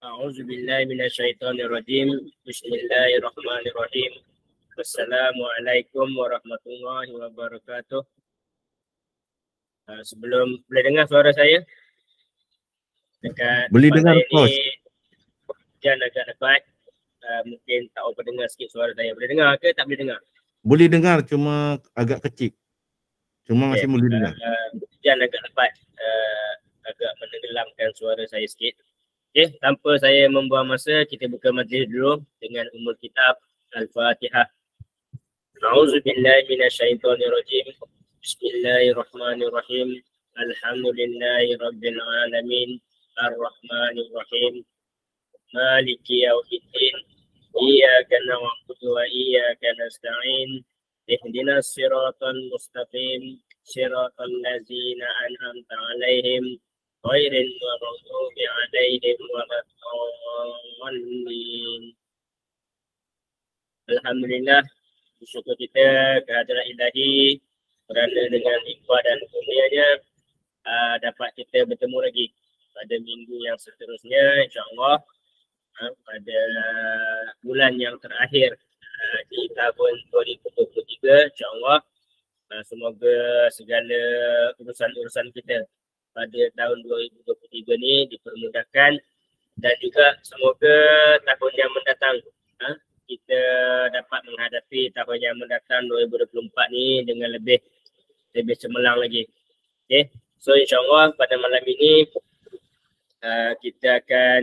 أعوذ بالله من الشيطان الرجيم. بسم الله الرحمن الرحيم. Assalamualaikum warahmatullahi wabarakatuh. Sebelum boleh dengar suara saya? Dekat Boleh tempat dengar, saya Coach. ni hujan agak lebat. Mungkin tak apa dengar sikit suara saya. Boleh dengar ke tak boleh dengar? Boleh dengar, cuma agak kecil. Cuma masih boleh dengar. Hujan agak lebat. Agak menenggelamkan suara saya sikit. Okey, tanpa saya membuang masa, kita buka majlis dulu dengan umul kitab Al-Fatihah. A'udzu billahi minasyaitonir rajim. Bismillahirrahmanirrahim. Alhamdulillahi rabbil alamin. Ar-Rahmanir Rahim. Maliki yaumiddin. Iyyaka na'budu wa iyyaka nasta'in. Ihdinas siratal mustaqim. Siratal ladzina an'amta 'alaihim ghairil maghdubi 'alaihim waladdallin. Alhamdulillah, bersyukur kita kehadiran Ilahi kerana dengan hikmah dan kurnianya dapat kita bertemu lagi pada minggu yang seterusnya, insya-Allah, pada bulan yang terakhir di tahun 2023, insya-Allah. Semoga segala urusan-urusan kita pada tahun 2023 ni dipermudahkan, dan juga semoga tahun yang mendatang kita dapat menghadapi tahun yang mendatang 2024 ni dengan lebih cemerlang lagi. Okay. So insyaAllah pada malam ini kita akan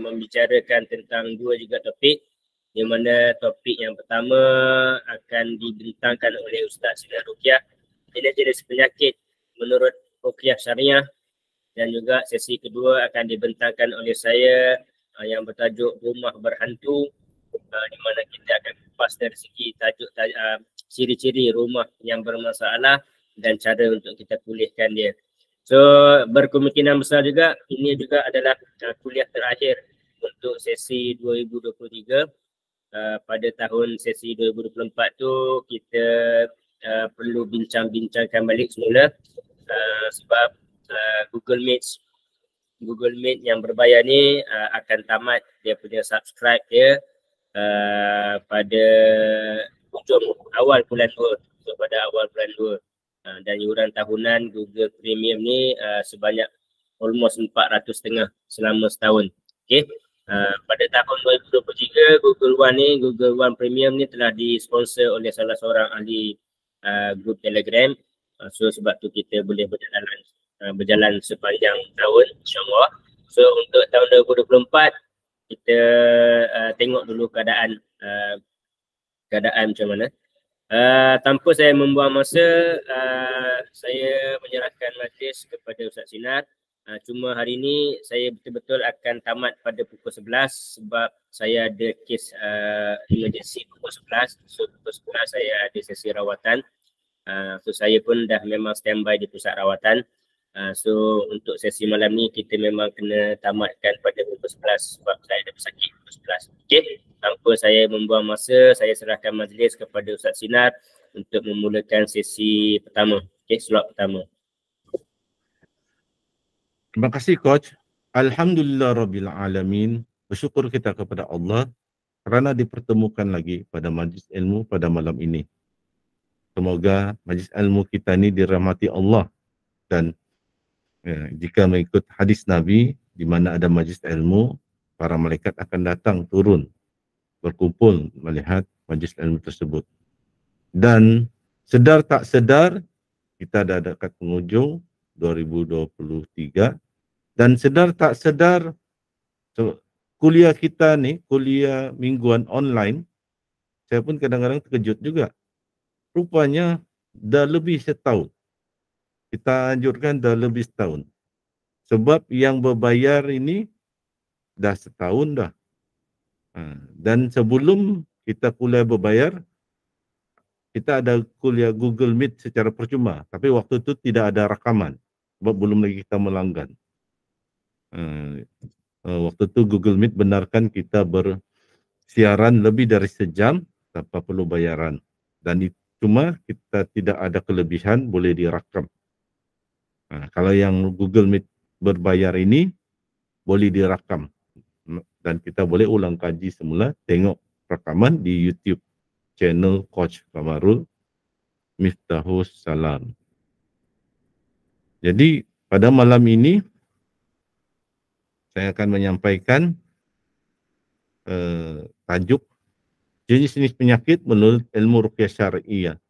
membicarakan tentang dua juga topik, di mana topik yang pertama akan dibentangkan oleh Ustaz Sinar Ruqyah, jenis-jenis penyakit menurut Ruqyah Syariah, dan juga sesi kedua akan dibentangkan oleh saya yang bertajuk Rumah Berhantu, di mana kita akan kupas dari segi tajuk ciri-ciri rumah yang bermasalah dan cara untuk kita pulihkan dia. So berkemungkinan besar juga ini juga adalah kuliah terakhir untuk sesi 2023. Pada tahun sesi 2024 tu kita perlu bincang-bincangkan balik semula sebab Google Meet yang berbayar ni akan tamat dia punya subscribe dia pada awal bulan 2. So pada awal bulan 2. Dan yuran tahunan Google Premium ni sebanyak almost 400.5 selama setahun. Okay. Pada tahun 2023 Google One Premium ni telah disponsor oleh salah seorang ahli grup Telegram. So sebab tu kita boleh berjalan sepanjang tahun, insya-Allah. So untuk tahun 2024 kita tengok dulu keadaan macam mana. Tanpa saya membuang masa, saya menyerahkan majlis kepada Ustaz Sinar. Cuma hari ini saya betul-betul akan tamat pada pukul 11 sebab saya ada kes emergency pukul 11. So pukul 11 saya ada sesi rawatan. So saya pun dah memang standby di pusat rawatan. So untuk sesi malam ni kita memang kena tamatkan pada pukul 11 sebab saya ada pesakit pukul 11. Okey, tanpa saya membuang masa, saya serahkan majlis kepada Ustaz Sinar untuk memulakan sesi pertama. Okey, slot pertama. Terima kasih, Coach. Alhamdulillah Rabbil Alamin. Bersyukur kita kepada Allah kerana dipertemukan lagi pada majlis ilmu pada malam ini. Semoga majlis ilmu kita ini dirahmati Allah, dan jika mengikut hadis Nabi, di mana ada majlis ilmu, para malaikat akan datang turun berkumpul melihat majlis ilmu tersebut. Dan sedar tak sedar kita dah dekat penghujung 2023, dan sedar tak sedar kuliah kita ni, kuliah mingguan online, saya pun kadang-kadang terkejut juga. Rupanya dah lebih setahun. Kita anjurkan dah lebih setahun. Sebab yang berbayar ini dah setahun dah. Dan sebelum kita kuliah berbayar, kita ada kuliah Google Meet secara percuma. Tapi waktu itu tidak ada rakaman. Sebab belum lagi kita melanggan. Waktu itu Google Meet benarkan kita bersiaran lebih dari sejam tanpa perlu bayaran. Dan cuma kita tidak ada kelebihan, boleh direkam. Kalau yang Google Meet berbayar ini boleh direkam. Dan kita boleh ulang kaji semula, tengok rakaman di YouTube channel Coach Kamarul Miftahus Salam. Jadi pada malam ini saya akan menyampaikan tajuk jenis-jenis penyakit menurut ilmu ruqyah syariah.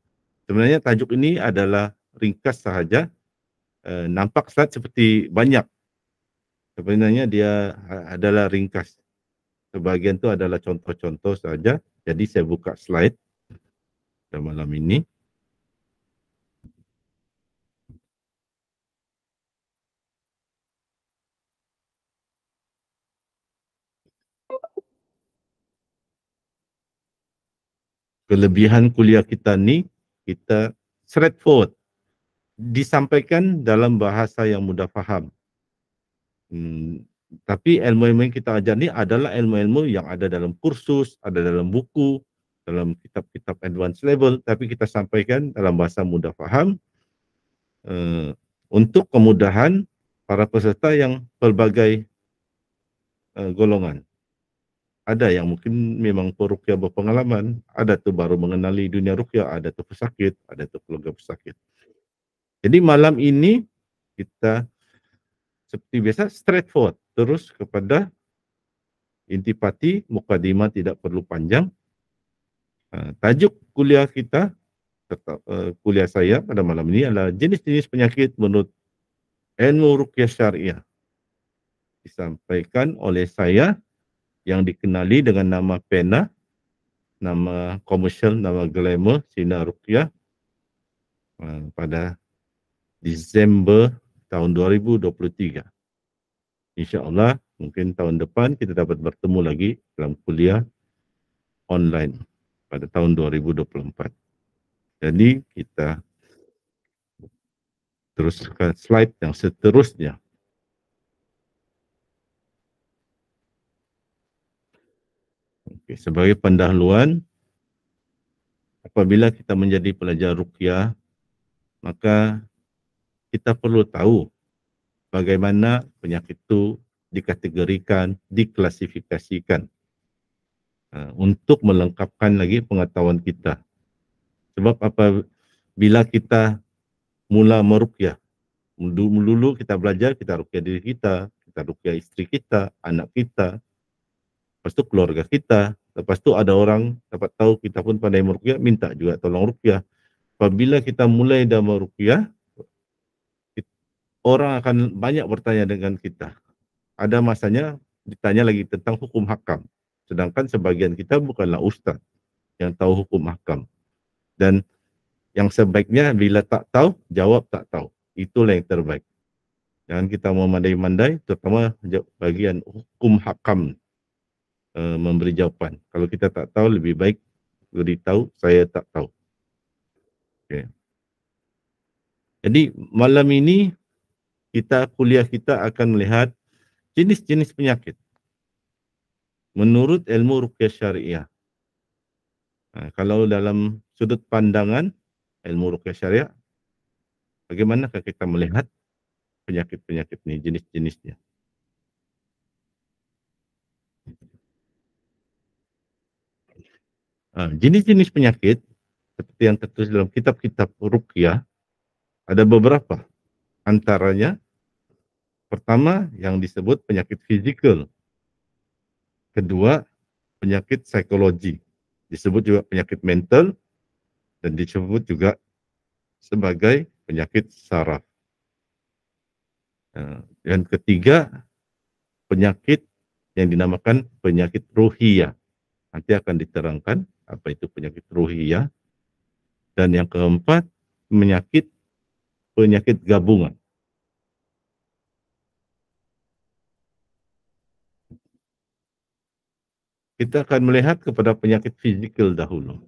Sebenarnya tajuk ini adalah ringkas sahaja, nampak slide seperti banyak. Sebenarnya dia adalah ringkas. Sebahagian itu adalah contoh-contoh saja. Jadi saya buka slide pada malam ini. Kelebihan kuliah kita ni, kita straightforward. Disampaikan dalam bahasa yang mudah faham. Tapi ilmu-ilmu yang kita ajar ni adalah ilmu-ilmu yang ada dalam kursus, ada dalam buku, dalam kitab-kitab advanced level, tapi kita sampaikan dalam bahasa mudah faham untuk kemudahan para peserta yang pelbagai golongan. Ada yang mungkin memang peruqyah berpengalaman, ada tu baru mengenali dunia ruqyah, ada tu pesakit, ada tu keluarga pesakit. Jadi malam ini kita seperti biasa straightforward, terus kepada intipati, mukadimah tidak perlu panjang. Tajuk kuliah kita, kuliah saya pada malam ini adalah jenis-jenis penyakit menurut ilmu ruqyah syariah. Disampaikan oleh saya yang dikenali dengan nama pena, nama komersial, nama glamour, Sinar Ruqyah pada Disember tahun 2023. InsyaAllah mungkin tahun depan kita dapat bertemu lagi dalam kuliah online pada tahun 2024. Jadi kita teruskan slide yang seterusnya. Okay, sebagai pendahuluan, apabila kita menjadi pelajar ruqyah, maka kita perlu tahu bagaimana penyakit itu dikategorikan, diklasifikasikan untuk melengkapkan lagi pengetahuan kita. Sebab apabila kita mula meruqyah, dulu kita belajar, kita ruqyah diri kita ruqyah isteri kita, anak kita, lepas tu keluarga kita, lepas tu ada orang dapat tahu kita pun pandai meruqyah, minta juga tolong ruqyah. Apabila kita mulai dah meruqyah, orang akan banyak bertanya dengan kita. Ada masanya ditanya lagi tentang hukum hakam. Sedangkan sebagian kita bukanlah ustaz yang tahu hukum hakam. Dan yang sebaiknya bila tak tahu, jawab tak tahu. Itulah yang terbaik. Jangan kita memandai-mandai, terutama bagian hukum hakam memberi jawapan. Kalau kita tak tahu, lebih baik beritahu saya tak tahu. Okay. Jadi malam ini kuliah kita akan melihat jenis-jenis penyakit menurut ilmu ruqyah syariah. Kalau dalam sudut pandangan ilmu ruqyah syariah, bagaimanakah kita melihat penyakit-penyakit ini, jenis-jenisnya? Jenis-jenis penyakit seperti yang tertulis dalam kitab-kitab ruqyah ada beberapa. Antaranya, pertama yang disebut penyakit fizikal. Kedua, penyakit psikologi. Disebut juga penyakit mental dan disebut juga sebagai penyakit saraf. Yang ketiga, penyakit yang dinamakan penyakit ruhiyah. Nanti akan diterangkan apa itu penyakit ruhiyah. Dan yang keempat, penyakit gabungan. Kita akan melihat kepada penyakit fizikal dahulu.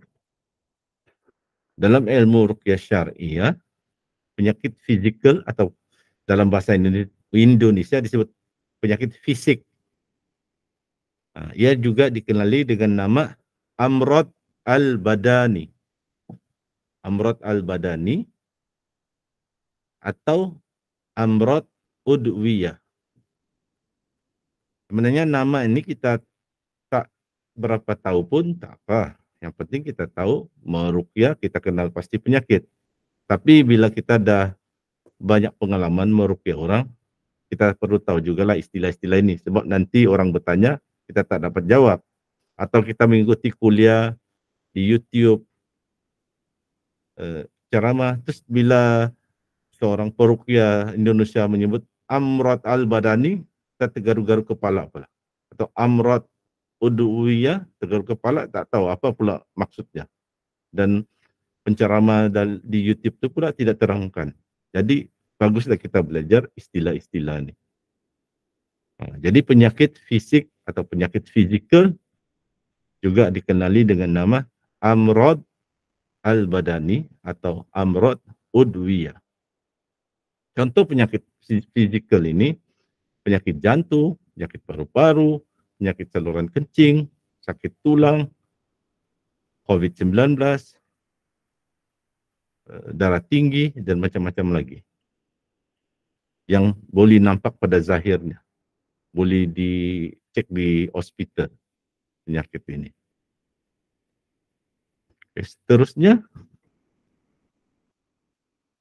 Dalam ilmu ruqyah syariah, penyakit fizikal atau dalam bahasa Indonesia disebut penyakit fisik. Ia juga dikenali dengan nama amrad al-badani. Amrad al-badani atau amrad udwiyah. Sebenarnya nama ini kita tak berapa tahu pun tak apa. Yang penting kita tahu meruqyah, kita kenal pasti penyakit. Tapi bila kita dah banyak pengalaman meruqyah orang, kita perlu tahu juga lah istilah-istilah ini. Sebab nanti orang bertanya, kita tak dapat jawab. Atau kita mengikuti kuliah di YouTube, ceramah. Terus bila seorang peruqyah Indonesia menyebut Amrod Al-Badani, kita tergaru-garu kepala pula. Atau Amrod Uduwiyah, tergaru kepala, tak tahu apa pula maksudnya. Dan penceramah di YouTube itu pula tidak terangkan. Jadi baguslah kita belajar istilah-istilah ini. Jadi penyakit fisik atau penyakit fizikal juga dikenali dengan nama Amrod Al-Badani atau Amrod Udwiyah. Contoh penyakit fizikal ini, penyakit jantung, penyakit paru-paru, penyakit saluran kencing, sakit tulang, COVID-19, darah tinggi, dan macam-macam lagi. Yang boleh nampak pada zahirnya. Boleh dicek di hospital penyakit ini. Seterusnya,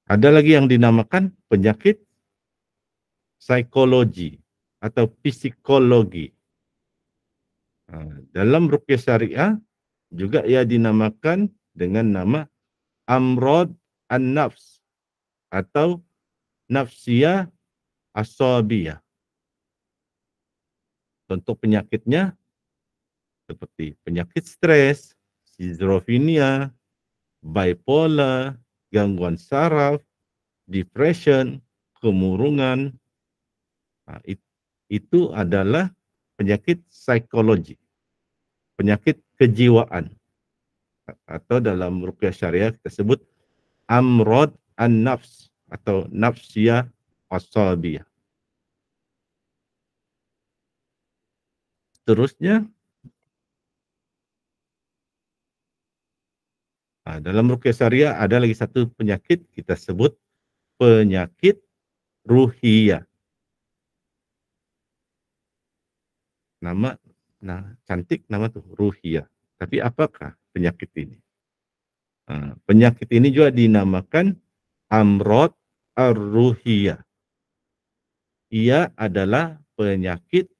ada lagi yang dinamakan penyakit psikologi atau psikologi. Dalam ruqyah syariah juga ia dinamakan dengan nama Amrod An-Nafs atau Nafsiyah Asabiyah. Contoh penyakitnya seperti penyakit stres, skizofrenia, bipolar, gangguan saraf, depression, kemurungan. Itu adalah penyakit psikologi, penyakit kejiwaan. Atau dalam ruqyah syariah kita sebut Amrod An-Nafs atau Nafsiyah Asabiyah. Seterusnya, dalam ruqyah syariah ada lagi satu penyakit kita sebut penyakit ruhiyah. Nama cantik nama tuh ruhiyah. Tapi apakah penyakit ini? Penyakit ini juga dinamakan Amrod Ar-Ruhiyah. Ia adalah penyakit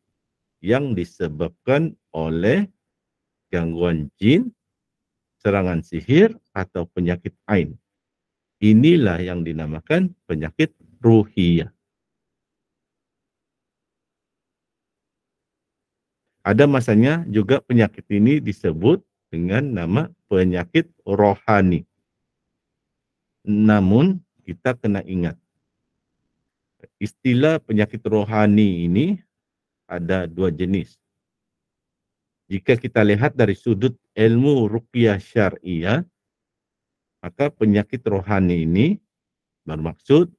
yang disebabkan oleh gangguan jin, serangan sihir, atau penyakit ain. Inilah yang dinamakan penyakit ruhiyah. Ada masanya juga penyakit ini disebut dengan nama penyakit rohani. Namun kita kena ingat, istilah penyakit rohani ini ada dua jenis. Jika kita lihat dari sudut ilmu ruqyah syariah, maka penyakit rohani ini bermaksud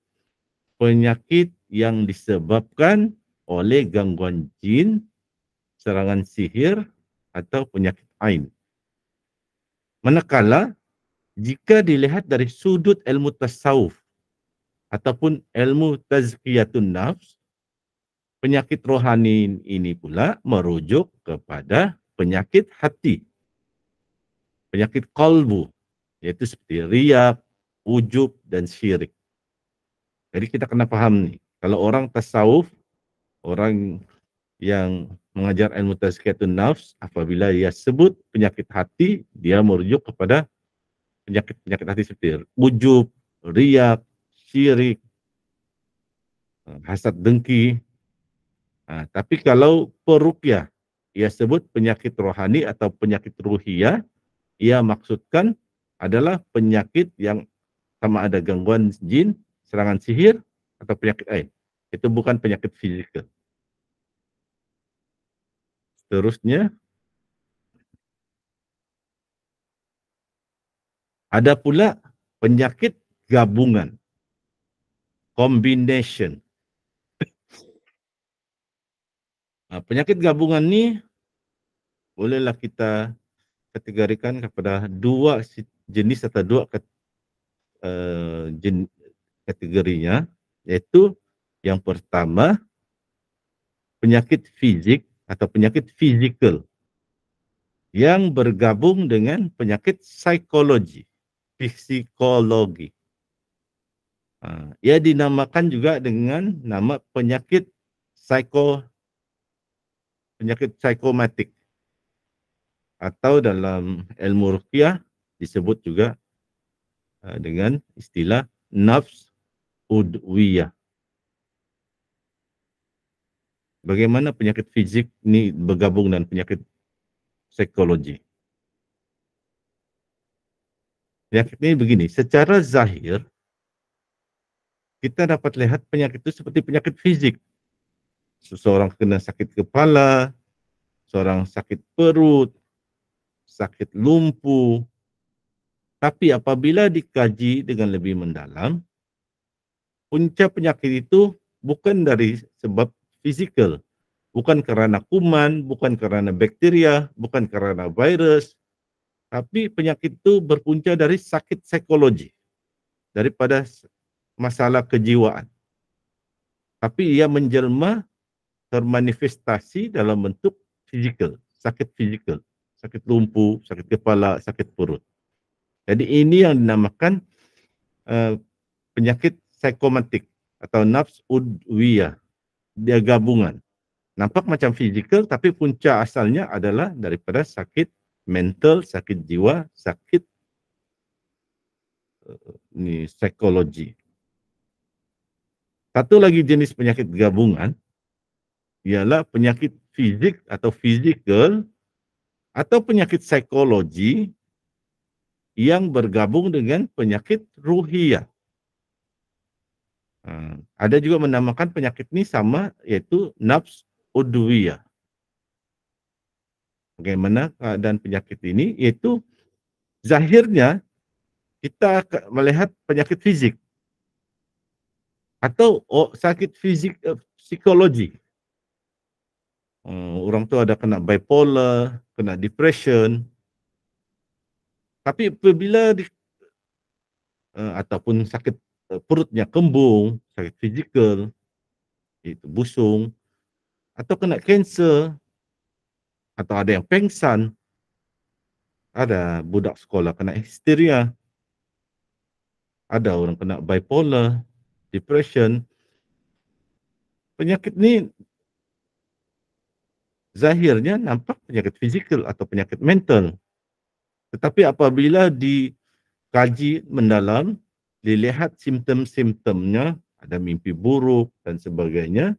penyakit yang disebabkan oleh gangguan jin, serangan sihir, atau penyakit ain. Manakala jika dilihat dari sudut ilmu tasawuf ataupun ilmu tazkiyatun nafs, penyakit rohani ini pula merujuk kepada penyakit hati, penyakit qalbu, yaitu seperti riya, ujub, dan syirik. Jadi kita kena faham nih, kalau orang tasawuf, orang yang mengajar ilmu tazkiyatun nafs, apabila dia sebut penyakit hati, dia merujuk kepada penyakit-penyakit hati seperti ujub, riya, syirik, hasad dengki. Tapi kalau peruqyah, ia sebut penyakit rohani atau penyakit ruhiyah, ia maksudkan adalah penyakit yang sama ada gangguan jin, serangan sihir, atau penyakit ain. Itu bukan penyakit fisikal. Seterusnya, ada pula penyakit gabungan, combination. Penyakit gabungan ni bolehlah kita kategorikan kepada dua jenis atau dua kategorinya, yaitu yang pertama penyakit fisik atau penyakit fizikal yang bergabung dengan penyakit psikologi. Ia dinamakan juga dengan nama penyakit psikomatik atau dalam ilmu ruqyah disebut juga dengan istilah nafs udwiyah. Bagaimana penyakit fisik ini bergabung dengan penyakit psikologi? Penyakit ini begini, secara zahir kita dapat lihat penyakit itu seperti penyakit fisik. Seseorang kena sakit kepala, seorang sakit perut, sakit lumpuh. Tapi apabila dikaji dengan lebih mendalam, punca penyakit itu bukan dari sebab fizikal. Bukan kerana kuman, bukan kerana bakteria, bukan kerana virus. Tapi penyakit itu berpunca dari sakit psikologi. Daripada masalah kejiwaan. Tapi ia menjelma termanifestasi dalam bentuk fizikal, sakit fizikal, sakit lumpuh, sakit kepala, sakit perut. Jadi ini yang dinamakan penyakit psikomatik atau nafs udwiyah. Dia gabungan. Nampak macam fizikal tapi punca asalnya adalah daripada sakit mental, sakit jiwa, sakit psikologi. Satu lagi jenis penyakit gabungan ialah penyakit fisik atau fizikal atau penyakit psikologi yang bergabung dengan penyakit ruhiyah. Ada juga menamakan penyakit ini sama, yaitu nafs udwiyah. Bagaimana keadaan penyakit ini? Yaitu zahirnya kita melihat penyakit fisik atau sakit fisik psikologi. Orang tu ada kena bipolar, kena depression. Tapi apabila ataupun sakit perutnya kembung, sakit fizikal, itu busung, atau kena kanser, atau ada yang pengsan, ada budak sekolah kena histeria, ada orang kena bipolar, depression. Penyakit ni zahirnya nampak penyakit fizikal atau penyakit mental. Tetapi apabila dikaji mendalam, dilihat simptom-simptomnya, ada mimpi buruk dan sebagainya,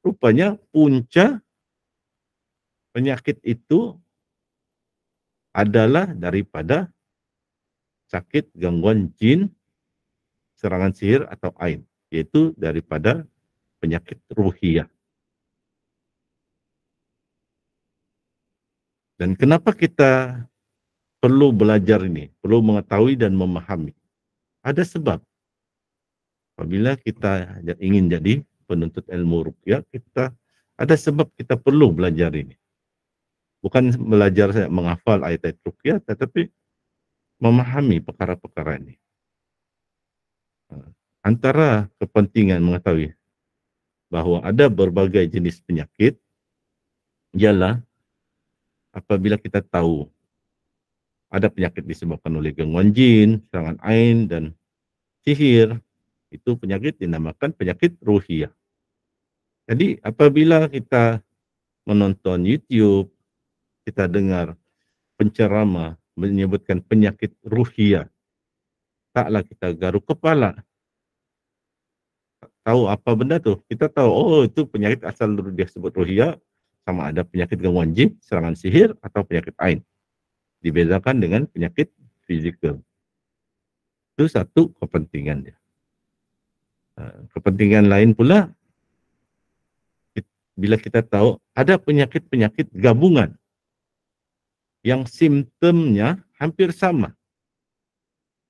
rupanya punca penyakit itu adalah daripada sakit gangguan jin, serangan sihir atau ain, yaitu daripada penyakit ruhiyah. Dan kenapa kita perlu belajar ini, perlu mengetahui dan memahami? Ada sebab. Apabila kita ingin jadi penuntut ilmu ruqyah, kita ada sebab kita perlu belajar ini. Bukan belajar menghafal ayat-ayat ruqyah, tetapi memahami perkara-perkara ini. Antara kepentingan mengetahui bahawa ada berbagai jenis penyakit ialah apabila kita tahu ada penyakit disebabkan oleh gangguan jin, serangan ain dan sihir, itu penyakit dinamakan penyakit ruhiyah. Jadi apabila kita menonton YouTube, kita dengar penceramah menyebutkan penyakit ruhiyah, taklah kita garuk kepala. Tahu apa benda tu? Kita tahu, oh itu penyakit asal dia sebut ruhiyah, sama ada penyakit gangguan jin, serangan sihir atau penyakit ain. Dibedakan dengan penyakit fizikal. Itu satu kepentingan dia. Kepentingan lain pula, bila kita tahu ada penyakit-penyakit gabungan yang simptomnya hampir sama.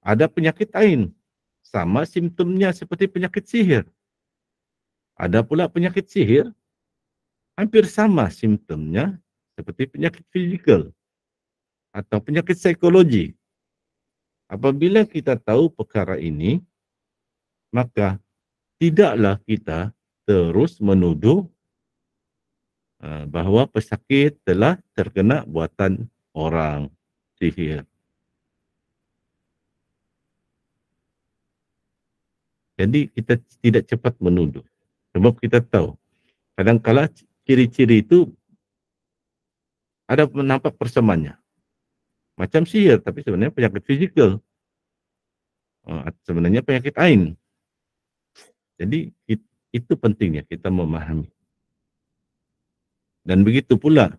Ada penyakit ain, sama simptomnya seperti penyakit sihir. Ada pula penyakit sihir, hampir sama simptomnya seperti penyakit fizikal atau penyakit psikologi. Apabila kita tahu perkara ini, maka tidaklah kita terus menuduh bahawa pesakit telah terkena buatan orang sihir. Jadi kita tidak cepat menuduh. Sebab kita tahu, kadang-kala ciri-ciri itu ada nampak persamaannya. Macam sihir, tapi sebenarnya penyakit fizikal. Sebenarnya penyakit ain. Jadi itu pentingnya kita memahami. Dan begitu pula,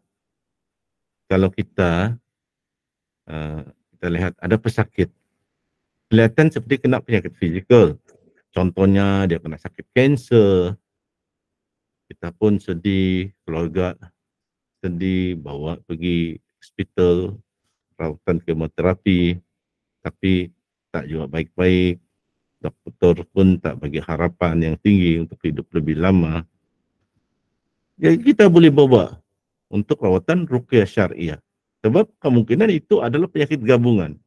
kalau kita lihat ada pesakit, kelihatan seperti kena penyakit fizikal. Contohnya dia kena sakit kanser, kita pun sedih, keluarga sedih, bawa pergi hospital, rawatan kemoterapi, tapi tak juga baik-baik. Doktor pun tak bagi harapan yang tinggi untuk hidup lebih lama. Jadi kita boleh bawa untuk rawatan ruqyah syariah. Sebab kemungkinan itu adalah penyakit gabungan.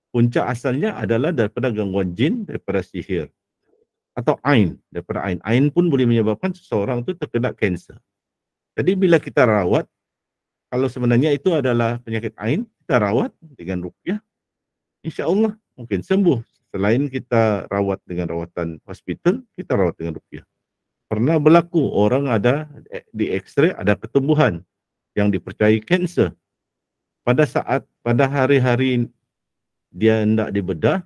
Punca asalnya adalah daripada gangguan jin, daripada sihir. Atau ain, daripada ain. Ain pun boleh menyebabkan seseorang itu terkena kanser. Jadi bila kita rawat, kalau sebenarnya itu adalah penyakit ain, kita rawat dengan ruqyah, insya-Allah mungkin sembuh. Selain kita rawat dengan rawatan hospital, kita rawat dengan ruqyah. Pernah berlaku orang ada di X-ray ada ketumbuhan yang dipercayai kanser. Pada hari-hari dia hendak dibedah,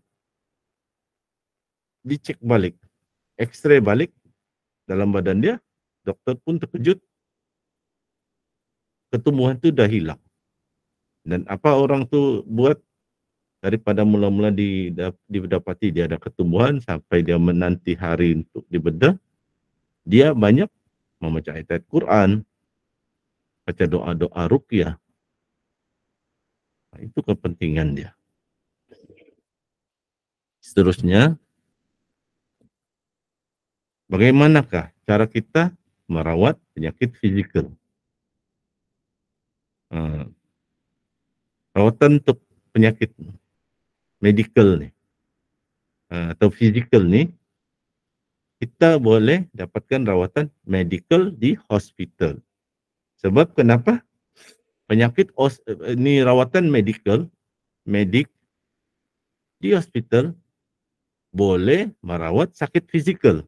dicek balik, X-ray balik dalam badan dia, doktor pun terkejut, ketumbuhan itu dah hilang. Dan apa orang tu buat, daripada mula-mula didapati dia ada ketumbuhan sampai dia menanti hari untuk dibedah, dia banyak membaca ayat Quran, baca doa-doa ruqyah. Itu kepentingan dia. Seterusnya, bagaimanakah cara kita merawat penyakit fizikal? Rawatan untuk penyakit medikal ni atau fizikal ni, kita boleh dapatkan rawatan medikal di hospital. Sebab kenapa? Penyakit ni rawatan medikal, medik di hospital boleh merawat sakit fizikal.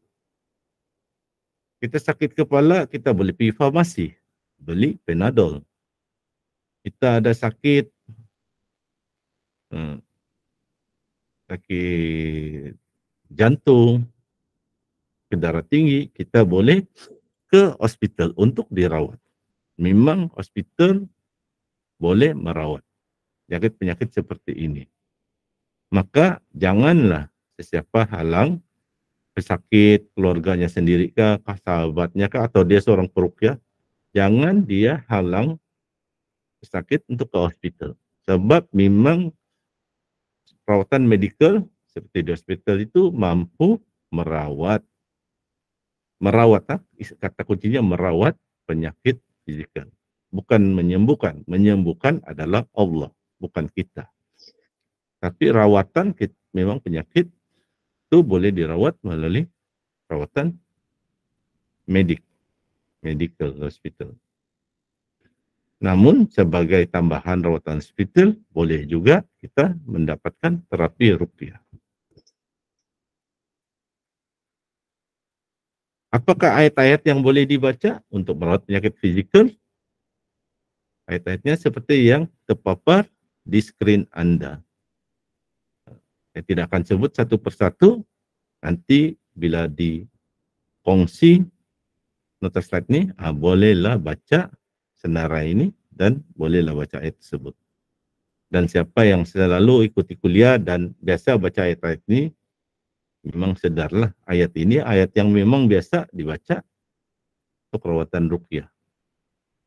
Kita sakit kepala, kita boleh pergi farmasi, beli Panadol. Kita ada sakit jantung, ke darah tinggi, kita boleh ke hospital untuk dirawat. Memang hospital boleh merawat penyakit-penyakit seperti ini. Maka janganlah sesiapa halang pesakit, keluarganya sendiri kah, sahabatnya kah, atau dia seorang peruqyah, jangan dia halang pesakit untuk ke hospital. Sebab memang perawatan medikal seperti di hospital itu mampu merawat, kata kuncinya merawat penyakit fizikal. Bukan menyembuhkan. Menyembuhkan adalah Allah, bukan kita. Tapi rawatan memang penyakit itu boleh dirawat melalui perawatan medical hospital. Namun sebagai tambahan rawatan hospital, boleh juga kita mendapatkan terapi ruqyah. Apakah ayat-ayat yang boleh dibaca untuk merawat penyakit fizikal? Ayat-ayatnya seperti yang terpapar di skrin Anda. Saya tidak akan sebut satu persatu. Nanti bila dikongsi nota slide ini, bolehlah baca senarai ini dan bolehlah baca ayat tersebut. Dan siapa yang selalu ikuti kuliah dan biasa baca ayat-ayat ini, memang sedarlah ayat ini ayat yang memang biasa dibaca untuk rawatan ruqyah.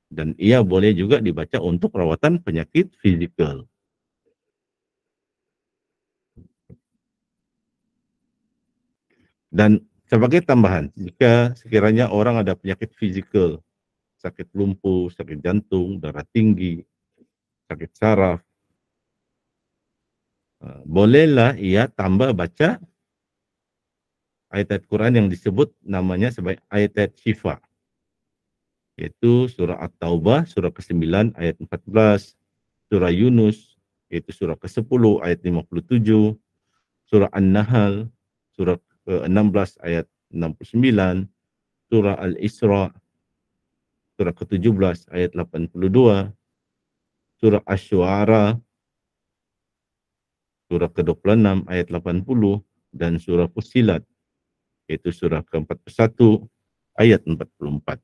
Dan ia boleh juga dibaca untuk rawatan penyakit fizikal. Dan sebagai tambahan, jika sekiranya orang ada penyakit fizikal, sakit lumpuh, sakit jantung, darah tinggi, sakit saraf, bolehlah ia tambah baca ayat-ayat Quran yang disebut namanya sebagai ayat-ayat syifa. yaitu surah At-Taubah, surah ke-9 ayat 14, surah Yunus, yaitu surah ke-10 ayat 57, surah An-Nahl, surah ke-16 ayat 69, surah Al-Isra, surah ke-17 ayat 82, surah Asy-Syu'ara, surah ke-26 ayat 80, dan surah Fussilat, yaitu surah ke-41 ayat 44.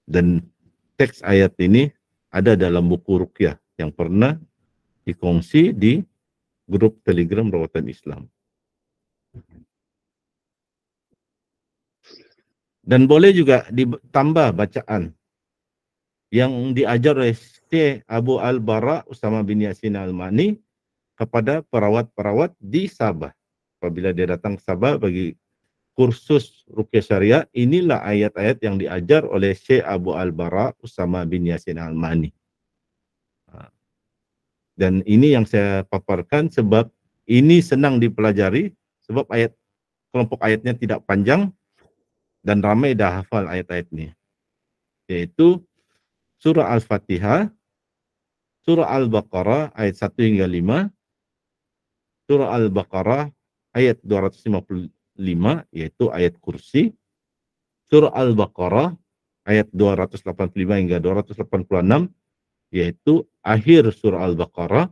Dan teks ayat ini ada dalam buku Ruqyah yang pernah dikongsi di grup Telegram Rawatan Islam. Dan boleh juga ditambah bacaan yang diajar oleh Syekh Abu Al-Bara Usama bin Yasin Al-Mani kepada perawat-perawat di Sabah. Apabila dia datang ke Sabah bagi kursus Ruqyah Syariah, inilah ayat-ayat yang diajar oleh Syekh Abu Al-Bara Usama bin Yasin Al-Mani. Dan ini yang saya paparkan sebab ini senang dipelajari sebab kelompok ayatnya tidak panjang dan ramai dah hafal ayat-ayat ini. Yaitu surah Al-Fatihah, surah Al-Baqarah ayat 1 hingga 5, surah Al-Baqarah ayat 255 yaitu ayat kursi, surah Al-Baqarah ayat 285 hingga 286 yaitu akhir surah Al-Baqarah,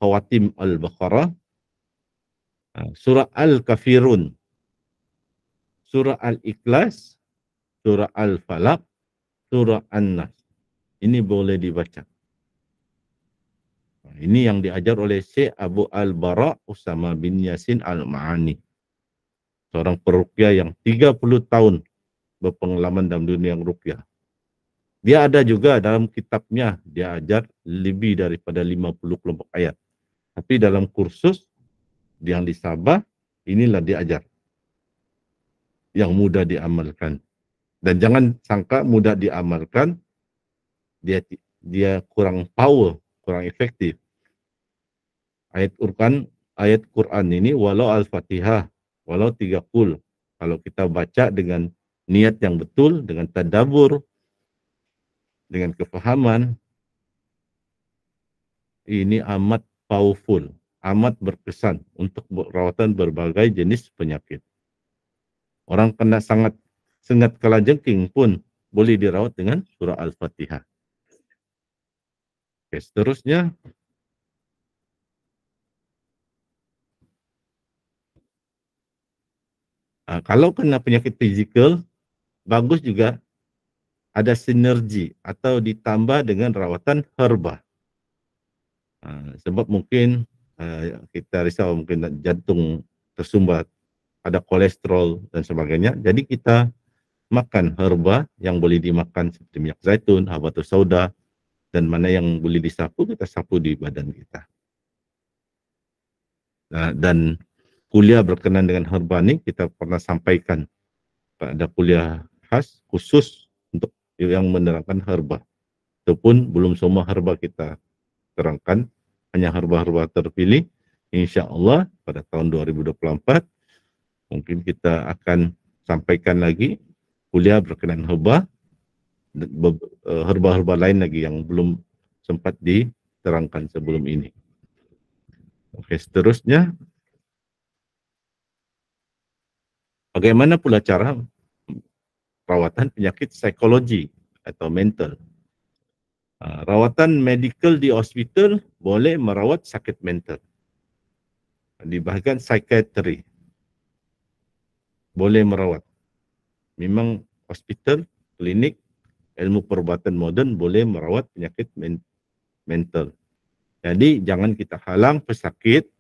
khawatim Al-Baqarah, surah Al-Kafirun, surah Al-Ikhlas, surah Al-Falaq, surah An-Nas. Ini boleh dibaca. Ini yang diajar oleh Syekh Abu Al-Bara Usama bin Yasin Al-Ma'ani. Seorang peruqyah yang 30 tahun berpengalaman dalam dunia ruqyah. Dia ada juga dalam kitabnya, dia ajar lebih daripada 50 kelompok ayat. Tapi dalam kursus yang di Sabah, inilah dia ajar. Yang mudah diamalkan. Dan jangan sangka mudah diamalkan, dia kurang power, kurang efektif. Ayat Quran ini walau Al-Fatihah, walau 3 qul. Kalau kita baca dengan niat yang betul, dengan tadabbur, dengan kefahaman, ini amat powerful, amat berkesan untuk perawatan berbagai jenis penyakit. Orang kena sengat kalajengking pun boleh dirawat dengan surah Al-Fatihah. Oke, seterusnya kalau kena penyakit fizikal, bagus juga ada sinergi atau ditambah dengan rawatan herba. Sebab mungkin kita risau mungkin jantung tersumbat, ada kolesterol dan sebagainya. Jadi kita makan herba yang boleh dimakan seperti minyak zaitun, habatus sauda, dan mana yang boleh disapu, kita sapu di badan kita. Dan kuliah berkenaan dengan herba ini kita pernah sampaikan pada kuliah khas khusus untuk yang menerangkan herba. Itu pun belum semua herba kita terangkan, hanya herba-herba terpilih. Insya Allah pada tahun 2024 mungkin kita akan sampaikan lagi kuliah berkenaan herba lain lagi yang belum sempat diterangkan sebelum ini. Oke, seterusnya bagaimana pula cara perawatan penyakit psikologi atau mental? Rawatan medikal di hospital boleh merawat sakit mental. Di bahagian psikiatri boleh merawat. Memang hospital, klinik, ilmu perubatan moden boleh merawat penyakit mental. Jadi jangan kita halang pesakit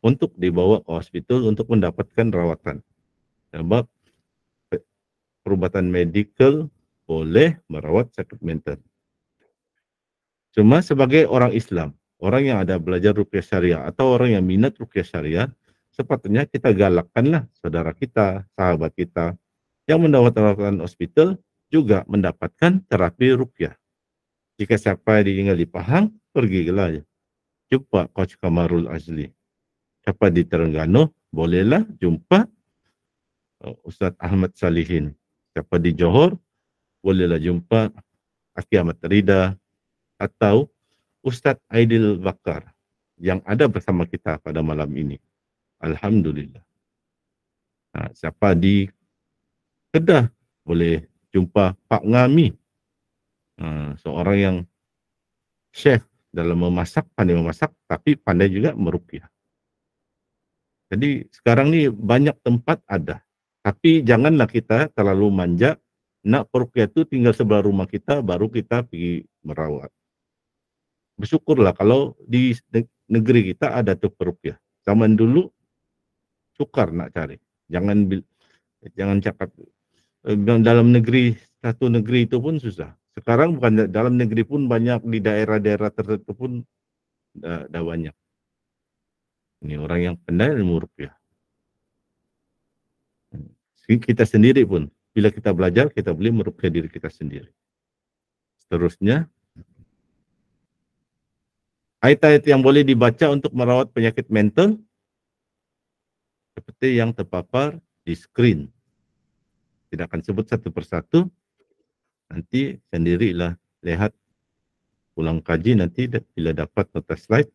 untuk dibawa ke hospital untuk mendapatkan rawatan. Sebab perubatan medikal boleh merawat sakit mental. Cuma sebagai orang Islam, orang yang ada belajar ruqyah syariah atau orang yang minat ruqyah syariah, sepatutnya kita galakkanlah saudara kita, sahabat kita yang mendapat rawatan hospital juga mendapatkan terapi ruqyah. Jika siapa diinggal di Pahang, pergilah jumpa Coach Kamarul Azli. Siapa di Terengganu, bolehlah jumpa Ustaz Ahmad Salihin. Siapa di Johor, bolehlah jumpa Aki Ahmad Rida atau Ustaz Aidil Bakar yang ada bersama kita pada malam ini. Alhamdulillah. Siapa di Kedah, boleh jumpa Pak Ngami, seorang yang chef dalam memasak, pandai memasak, tapi pandai juga meruqyah. Jadi sekarang ni banyak tempat ada, tapi janganlah kita terlalu manja, nak peruqyah tu tinggal sebelah rumah kita, baru kita pergi merawat. Bersyukurlah kalau di negeri kita ada tu peruqyah. Zaman dulu sukar nak cari. Jangan cakap dalam negeri, satu negeri itu pun susah. Sekarang bukan dalam negeri pun banyak, di daerah-daerah tertentu pun dah banyak. Ini orang yang pandai ilmu ruqyah. Kita sendiri pun, bila kita belajar, kita boleh meruqyah diri kita sendiri. Seterusnya, ayat-ayat yang boleh dibaca untuk merawat penyakit mental, seperti yang terpapar di skrin. Tidak akan sebut satu persatu, nanti sendirilah lihat, ulang kaji nanti bila dapat nota slide,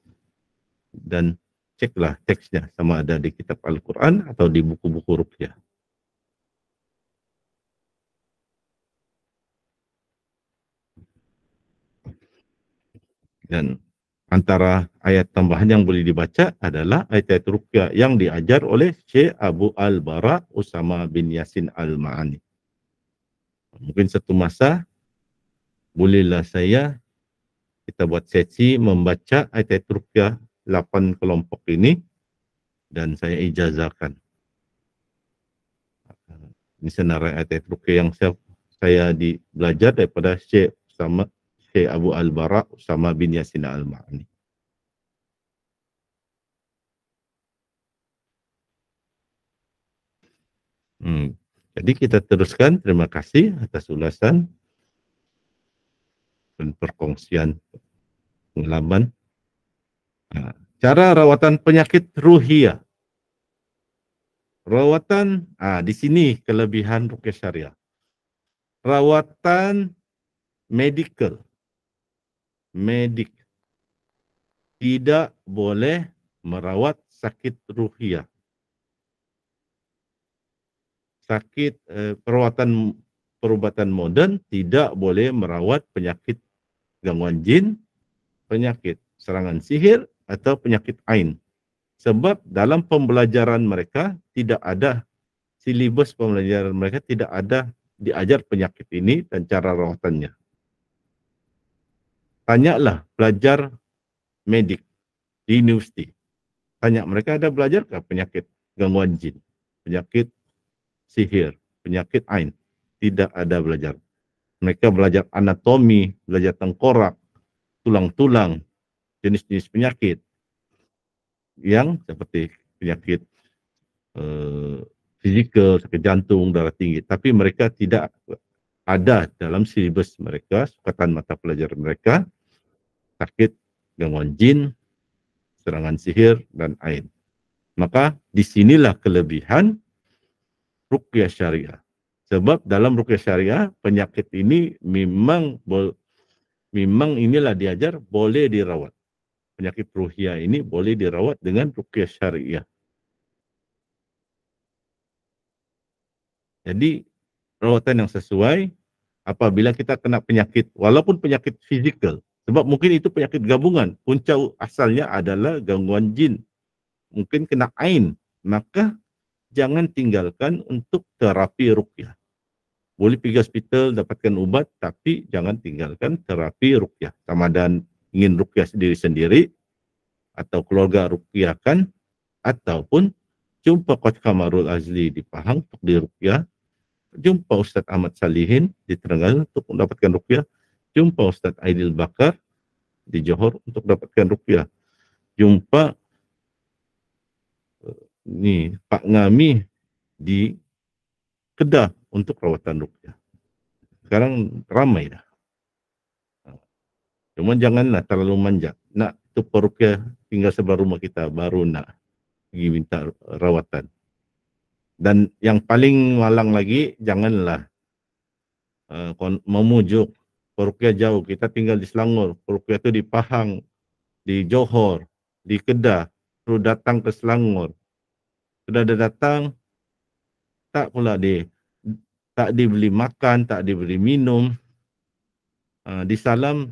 dan ceklah teksnya sama ada di kitab Al-Quran atau di buku-buku ruqyah. Dan antara ayat tambahan yang boleh dibaca adalah ayat-ayat ruqyah yang diajar oleh Syekh Abu Al-Bara Usama bin Yasin Al-Ma'ani. Mungkin satu masa bolehlah kita buat sesi membaca ayat-ayat ruqyah 8 kelompok ini dan saya ijazahkan. Ini senarai ayat-ayat ruqyah yang saya belajar daripada Syekh Abu Al-Bara Usama bin Yasin Al-Ma'ani. Jadi kita teruskan. Terima kasih atas ulasan dan perkongsian pengalaman. Cara rawatan penyakit ruhiyah. Rawatan, di sini kelebihan ruqyah syariah. Rawatan medical. Tidak boleh merawat sakit ruhiyah. Perubatan modern tidak boleh merawat penyakit gangguan jin, penyakit serangan sihir atau penyakit ain. Sebab dalam pembelajaran mereka tidak ada, silibus pembelajaran mereka tidak ada diajar penyakit ini dan cara rawatannya. Tanyalah pelajar medik di universiti. Tanya mereka ada belajar ke penyakit gangguan jin, penyakit sihir, penyakit ain. Tidak ada belajar. Mereka belajar anatomi, belajar tengkorak, tulang-tulang, jenis-jenis penyakit yang seperti penyakit fizikal, sakit jantung, darah tinggi. Tapi mereka tidak ada dalam silibus mereka, sukatan mata pelajaran mereka, sakit gangguan jin, serangan sihir, dan ain. Maka disinilah kelebihan ruqyah syariah. Sebab dalam ruqyah syariah, penyakit ini memang inilah diajar, boleh dirawat. Penyakit ruhiyah ini boleh dirawat dengan ruqyah syariah. Jadi, rawatan yang sesuai apabila kita kena penyakit, walaupun penyakit fizikal. Sebab mungkin itu penyakit gabungan. Punca asalnya adalah gangguan jin. Mungkin kena ain. Maka jangan tinggalkan untuk terapi ruqyah. Boleh pergi hospital dapatkan ubat, tapi jangan tinggalkan terapi ruqyah. Sama ada ingin ruqyah sendiri-sendiri, atau keluarga ruqyahkan, ataupun jumpa Coach Kamarul Azli di Pahang untuk di ruqyah, jumpa Ustaz Ahmad Salihin di Terengganu untuk mendapatkan ruqyah, jumpa Ustaz Aidil Bakar di Johor untuk dapatkan ruqyah, jumpa Pak Ngami di Kedah untuk rawatan ruqyah. Sekarang ramai dah. Cuma janganlah terlalu manja. Nak tu peruqyah tinggal sebelah rumah kita, baru nak pergi minta rawatan. Dan yang paling malang lagi, janganlah memujuk peruqyah jauh. Kita tinggal di Selangor, peruqyah itu di Pahang, di Johor, di Kedah, perlu datang ke Selangor. Sudah ada datang, tak pula tak dibeli makan, tak diberi minum. Disalam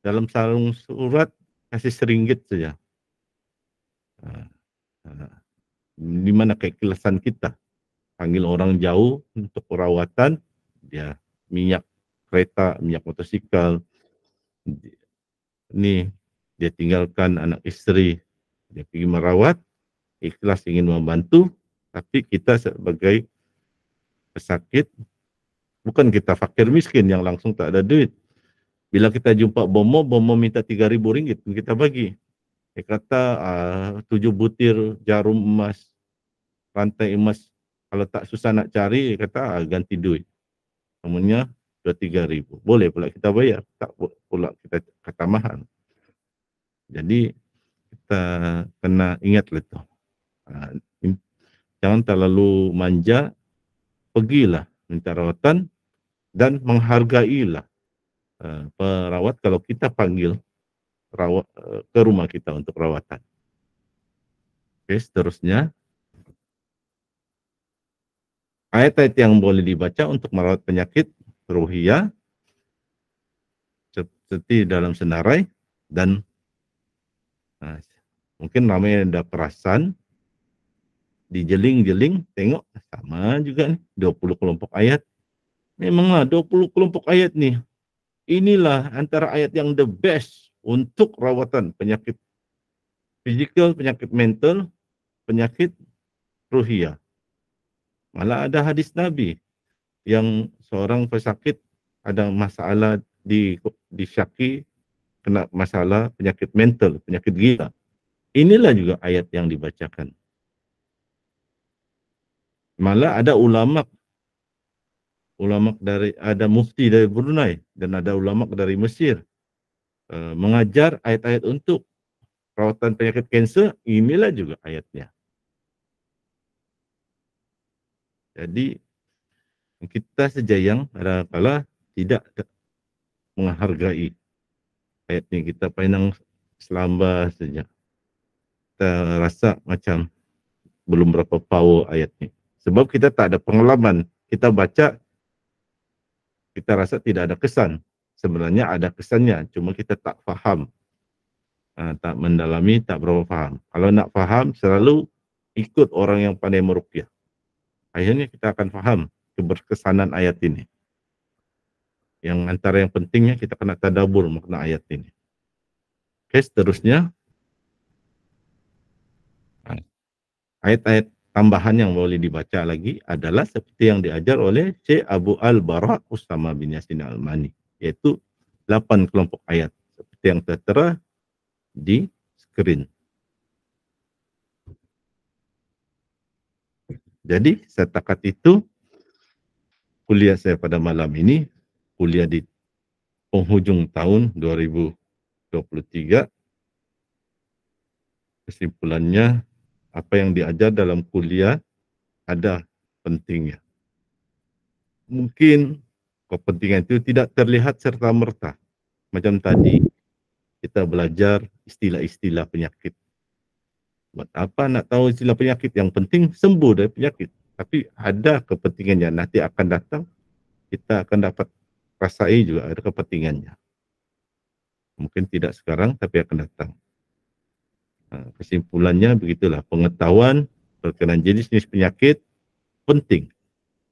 dalam sarung surat kasih RM1 saja. Di mana keikhlasan kita? Panggil orang jauh untuk perawatan, dia minyak kereta, minyak motosikal. Ni dia tinggalkan anak isteri, dia pergi merawat, ikhlas ingin membantu, tapi kita sebagai pesakit, bukan kita fakir miskin yang langsung tak ada duit. Bila kita jumpa bomo minta RM3.000, kita bagi. Dia kata 7 butir jarum emas, rantai emas, kalau tak susah nak cari, dia kata ganti duit. Namanya 2-3 ribu. Boleh pula kita bayar, tak pula kita kata mahal. Jadi kita kena ingatlah itu. Jangan terlalu manja, pergilah minta rawatan dan menghargailah perawat kalau kita panggil rawat ke rumah kita untuk rawatan. Oke, seterusnya ayat-ayat yang boleh dibaca untuk merawat penyakit ruhiyah seperti dalam senarai dan mungkin ramai ada perasan dijeling-jeling, tengok sama juga nih 20 kelompok ayat. Memanglah 20 kelompok ayat nih. Inilah antara ayat yang the best untuk rawatan penyakit fizikal, penyakit mental, penyakit ruhiyah. Malah ada hadis Nabi yang seorang pesakit ada masalah di syaki, kena masalah penyakit mental, penyakit gila. Inilah juga ayat yang dibacakan. Malah ada ulama ada mufti dari Brunei dan ada ulama dari Mesir mengajar ayat-ayat untuk rawatan penyakit kanser. Inilah juga ayatnya. Jadi kita saja yang kadang-kadang tidak menghargai ayat ini. Kita pandang selamba saja. Kita rasa macam belum berapa power ayat ini. Sebab kita tak ada pengalaman. Kita baca, kita rasa tidak ada kesan. Sebenarnya ada kesannya, cuma kita tak faham. Tak mendalami, tak berapa faham. Kalau nak faham, selalu ikut orang yang pandai meruqyah. Akhirnya kita akan faham keberkesanan ayat ini. Yang antara yang pentingnya kita kena tadabbur makna ayat ini. Oke, seterusnya ayat-ayat tambahan yang boleh dibaca lagi adalah seperti yang diajar oleh Syekh Abu Al-Bara Usama bin Yasin Al-Mani, yaitu 8 kelompok ayat seperti yang tertera di skrin. Jadi setakat itu kuliah saya pada malam ini, kuliah di penghujung tahun 2023. Kesimpulannya, apa yang diajar dalam kuliah ada pentingnya. Mungkin kepentingan itu tidak terlihat serta-merta. Macam tadi, kita belajar istilah-istilah penyakit. Buat apa nak tahu istilah penyakit? Yang penting sembuh dari penyakit. Tapi ada kepentingannya. Nanti akan datang, kita akan dapat rasai juga ada kepentingannya. Mungkin tidak sekarang, tapi akan datang. Kesimpulannya begitulah, pengetahuan berkenaan jenis-jenis penyakit penting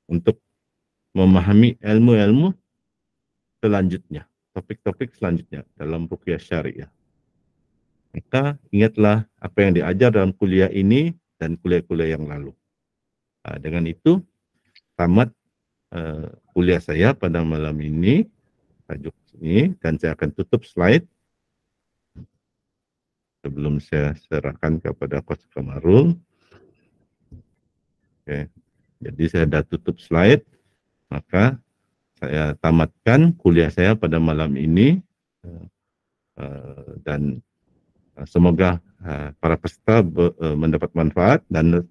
untuk memahami ilmu-ilmu selanjutnya, topik-topik selanjutnya dalam ruqyah syariah. Maka ingatlah apa yang diajar dalam kuliah ini dan kuliah-kuliah yang lalu. Dengan itu tamat kuliah saya pada malam ini, tajuk ini, dan saya akan tutup slide sebelum saya serahkan kepada Coach Kamarul. Oke. Jadi saya dah tutup slide, maka saya tamatkan kuliah saya pada malam ini dan semoga para peserta mendapat manfaat dan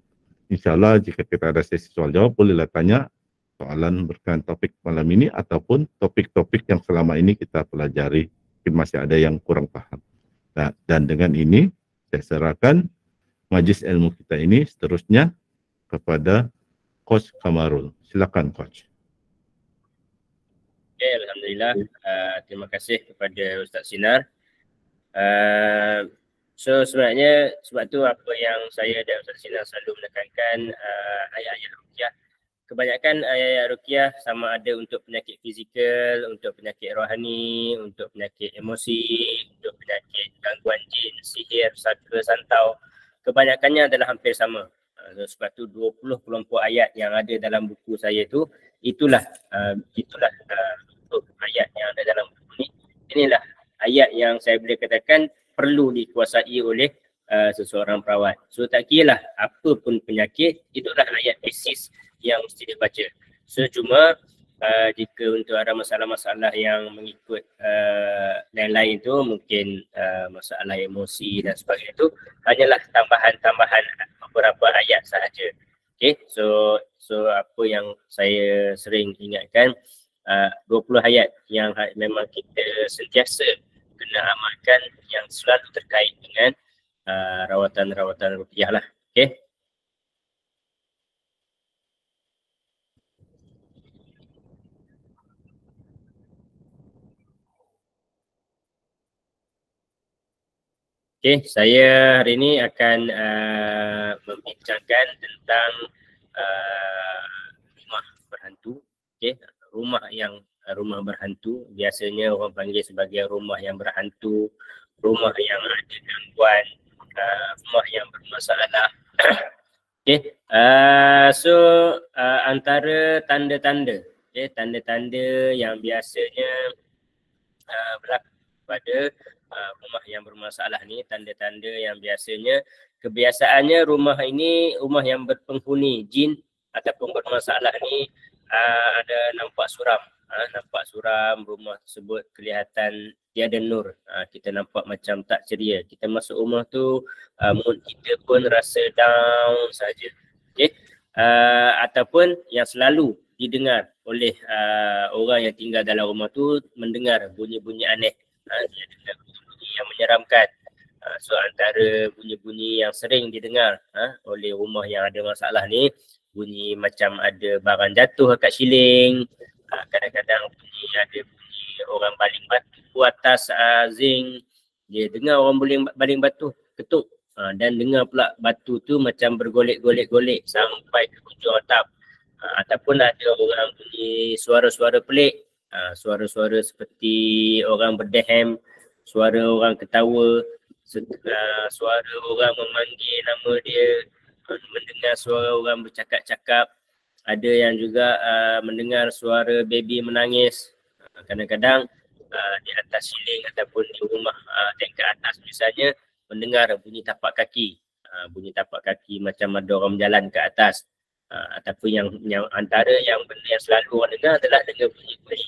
InsyaAllah jika kita ada sesi soal jawab, bolehlah tanya soalan berkaitan topik malam ini ataupun topik-topik yang selama ini kita pelajari. Mungkin masih ada yang kurang paham. Nah, dan dengan ini saya serahkan majlis ilmu kita ini seterusnya kepada Coach Kamarul. Silakan Coach. Okay, Alhamdulillah. Terima kasih kepada Ustaz Sinar. So sebenarnya sebab tu apa yang saya dan Ustaz Sinar selalu menekankan ayat-ayat ruqyah. Kebanyakan ayat-ayat ruqyah sama ada untuk penyakit fizikal, untuk penyakit rohani, untuk penyakit emosi, untuk penyakit gangguan jin, sihir, saka, santau. Kebanyakannya adalah hampir sama. Sebab tu 20 kelompok ayat yang ada dalam buku saya tu, itulah ayat yang ada dalam buku ni. Inilah ayat yang saya boleh katakan perlu dikuasai oleh seseorang perawat. So tak kira lah apa pun penyakit, itulah ayat basis yang mesti dibaca. So cuma jika untuk ada masalah-masalah yang mengikut lain-lain tu, mungkin masalah emosi dan sebagainya tu, hanyalah tambahan-tambahan beberapa ayat sahaja. Okay, so apa yang saya sering ingatkan, 20 ayat yang memang kita sentiasa kena amalkan, yang selalu terkait dengan rawatan-rawatan ruqyah lah. Okay. Okay, saya hari ini akan membincangkan tentang rumah berhantu. Okay, rumah berhantu, biasanya orang panggil sebagai rumah yang berhantu, rumah yang ada gangguan, rumah yang bermasalah. Okay, so antara tanda-tanda, okay, tanda-tanda yang biasanya berlaku pada rumah yang bermasalah ni, tanda-tanda yang biasanya kebiasaannya rumah ini rumah yang berpenghuni jin ataupun bermasalah ni ada nampak suram, rumah tersebut kelihatan tiada nur, kita nampak macam tak ceria, kita masuk rumah tu mood kita pun rasa down saja. Okay. Ataupun yang selalu didengar oleh orang yang tinggal dalam rumah tu, mendengar bunyi-bunyi aneh, dia dengar bunyi yang menyeramkan. So antara bunyi-bunyi yang sering didengar oleh rumah yang ada masalah ni, bunyi macam ada barang jatuh kat siling, kadang-kadang ada bunyi orang baling batu atas zinc, dia dengar orang baling batu ketuk, dan dengar pula batu tu macam bergolek-golek-golek sampai ke hujung atap. Ataupun ada orang bunyi suara-suara pelik, suara-suara seperti orang berdehem, suara orang ketawa, suara orang memanggil nama dia, mendengar suara orang bercakap-cakap. Ada yang juga mendengar suara baby menangis. Kadang-kadang di atas siling ataupun di rumah tingkat atas misalnya, mendengar bunyi tapak kaki, macam ada orang berjalan ke atas. Ataupun yang antara yang benda yang selalu orang dengar adalah dengar bunyi guli.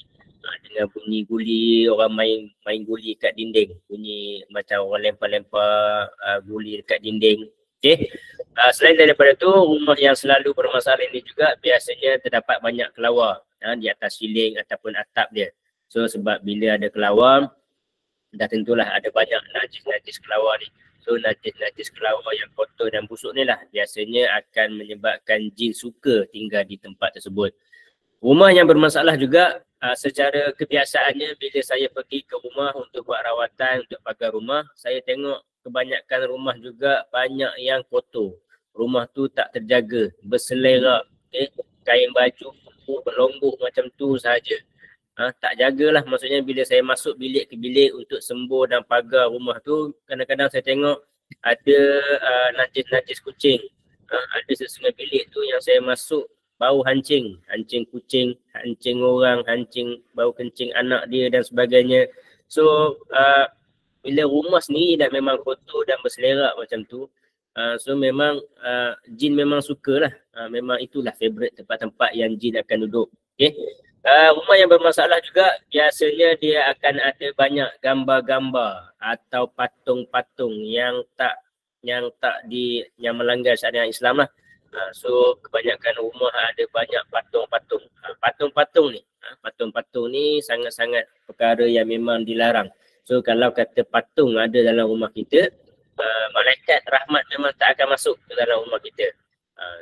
Dengar bunyi guli, orang main guli kat dinding, bunyi macam orang lempar-lempar guli dekat dinding. Okay. Selain daripada tu, rumah yang selalu bermasalah ini juga biasanya terdapat banyak kelawar di atas siling ataupun atap dia. So sebab bila ada kelawar, dah tentulah ada banyak najis-najis kelawar ni. So najis-najis kelawar yang kotor dan busuk ni lah biasanya akan menyebabkan jin suka tinggal di tempat tersebut. Rumah yang bermasalah juga secara kebiasaannya, bila saya pergi ke rumah untuk buat rawatan, untuk pagar rumah, saya tengok kebanyakan rumah juga banyak yang kotor. Rumah tu tak terjaga, berselerak, kain baju berlombok macam tu sahaja. Tak jagalah, maksudnya bila saya masuk bilik ke bilik untuk sembur dan pagar rumah tu, kadang-kadang saya tengok ada najis-najis kucing. Ada sesetengah bilik tu yang saya masuk bau hancing kucing, hancing orang, hancing bau kencing anak dia dan sebagainya. So bila rumah sendiri dah memang kotor dan berselerak macam tu, so memang jin memang sukalah, memang itulah favorite tempat-tempat yang jin akan duduk. Okay. Rumah yang bermasalah juga biasanya dia akan ada banyak gambar-gambar atau patung-patung yang melanggar syariat Islam lah. So kebanyakan rumah ada banyak patung-patung. Patung-patung ni, patung-patung ni sangat-sangat perkara yang memang dilarang. So kalau kata patung ada dalam rumah kita, malaikat rahmat memang tak akan masuk ke dalam rumah kita.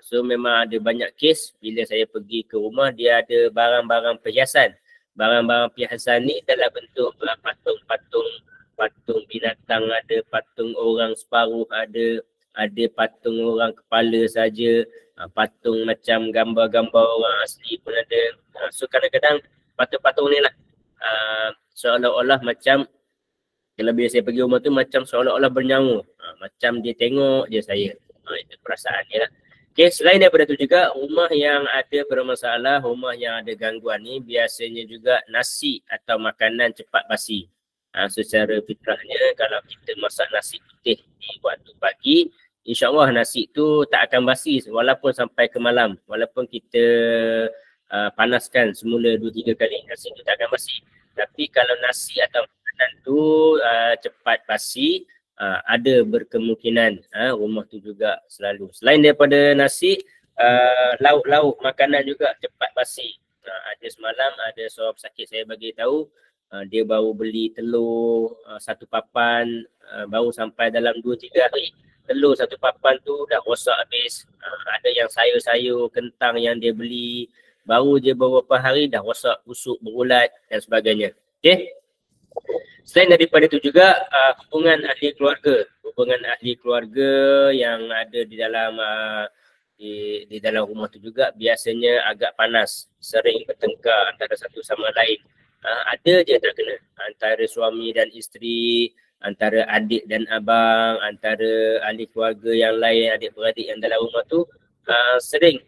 So memang ada banyak kes bila saya pergi ke rumah, dia ada barang-barang perhiasan. Barang-barang perhiasan ni dalam bentuk patung-patung, patung binatang ada, patung orang separuh ada patung orang kepala saja, patung macam gambar-gambar orang asli pun ada. So kadang-kadang patung-patung ni lah seolah-olah macam, kalau bila saya pergi rumah tu macam seolah-olah bernyawa, macam dia tengok je saya. Itu perasaan dia lah. Okay, selain daripada tu juga, rumah yang ada bermasalah, rumah yang ada gangguan ni biasanya juga nasi atau makanan cepat basi. Secara fitrahnya kalau kita masak nasi putih di waktu pagi, insyaAllah nasi tu tak akan basi walaupun sampai ke malam. Walaupun kita panaskan semula 2-3 kali, nasi tu tak akan basi. Tapi kalau nasi atau makanan tu cepat basi, ada berkemungkinan rumah tu juga selalu. Selain daripada nasi, lauk-lauk makanan juga cepat basi. Ada semalam ada seorang pesakit saya bagi tahu, dia baru beli telur 1 papan, baru sampai dalam 2-3 hari. Telur 1 papan tu dah rosak habis. Ada yang sayur-sayur, kentang yang dia beli, baru je beberapa hari dah rosak, busuk, berulat dan sebagainya. Okay. Selain daripada itu juga hubungan ahli keluarga yang ada di dalam di dalam rumah tu juga biasanya agak panas, sering bertengkar antara satu sama lain. Ada je tak kena, antara suami dan isteri, antara adik dan abang, antara ahli keluarga yang lain, adik-beradik yang dalam rumah tu sering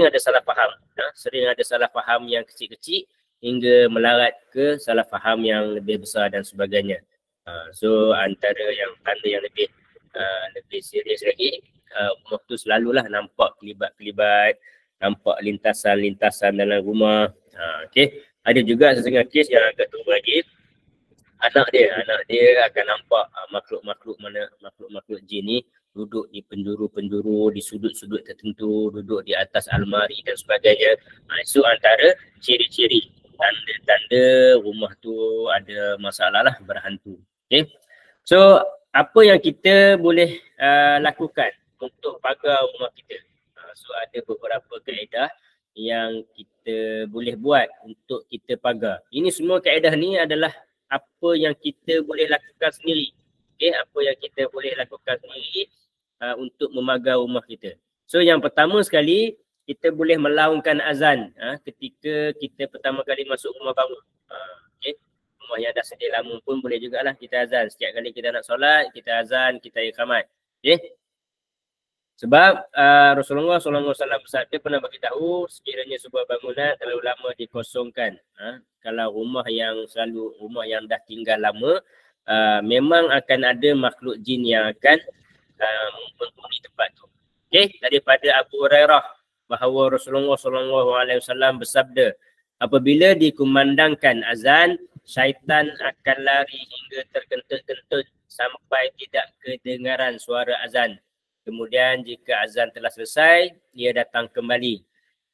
ada salah faham. Sering ada salah faham yang kecil-kecil hingga melarat ke salah faham yang lebih besar dan sebagainya. So antara yang tanda yang lebih serius lagi, rumah tu selalulah nampak kelibat-kelibat, nampak lintasan-lintasan dalam rumah. Okay. Ada juga setengah kes yang agak teruk lagi, anak dia akan nampak makhluk jin ni duduk di penjuru-penjuru, di sudut-sudut tertentu, duduk di atas almari dan sebagainya. Itu antara ciri-ciri tanda-tanda rumah tu ada masalah lah, berhantu. Okay. So apa yang kita boleh lakukan untuk pagar rumah kita? So ada beberapa kaedah yang kita boleh buat untuk kita pagar. Ini semua kaedah ni adalah apa yang kita boleh lakukan sendiri. Okay, apa yang kita boleh lakukan sendiri untuk memagar rumah kita. So yang pertama sekali, kita boleh melaungkan azan ketika kita pertama kali masuk rumah baru. Okay. Rumah yang dah sedia lama pun boleh jugalah kita azan. Setiap kali kita nak solat, kita azan, kita iqamat. Okay. Sebab Rasulullah SAW bersabda pernah beritahu, sekiranya sebuah bangunan terlalu lama dikosongkan, kalau rumah yang dah tinggal lama, memang akan ada makhluk jin yang akan menghuni tempat tu. Okay, daripada Abu Hurairah bahawa Rasulullah SAW bersabda, apabila dikumandangkan azan, syaitan akan lari hingga terkentut-kentut sampai tidak kedengaran suara azan. Kemudian jika azan telah selesai, ia datang kembali.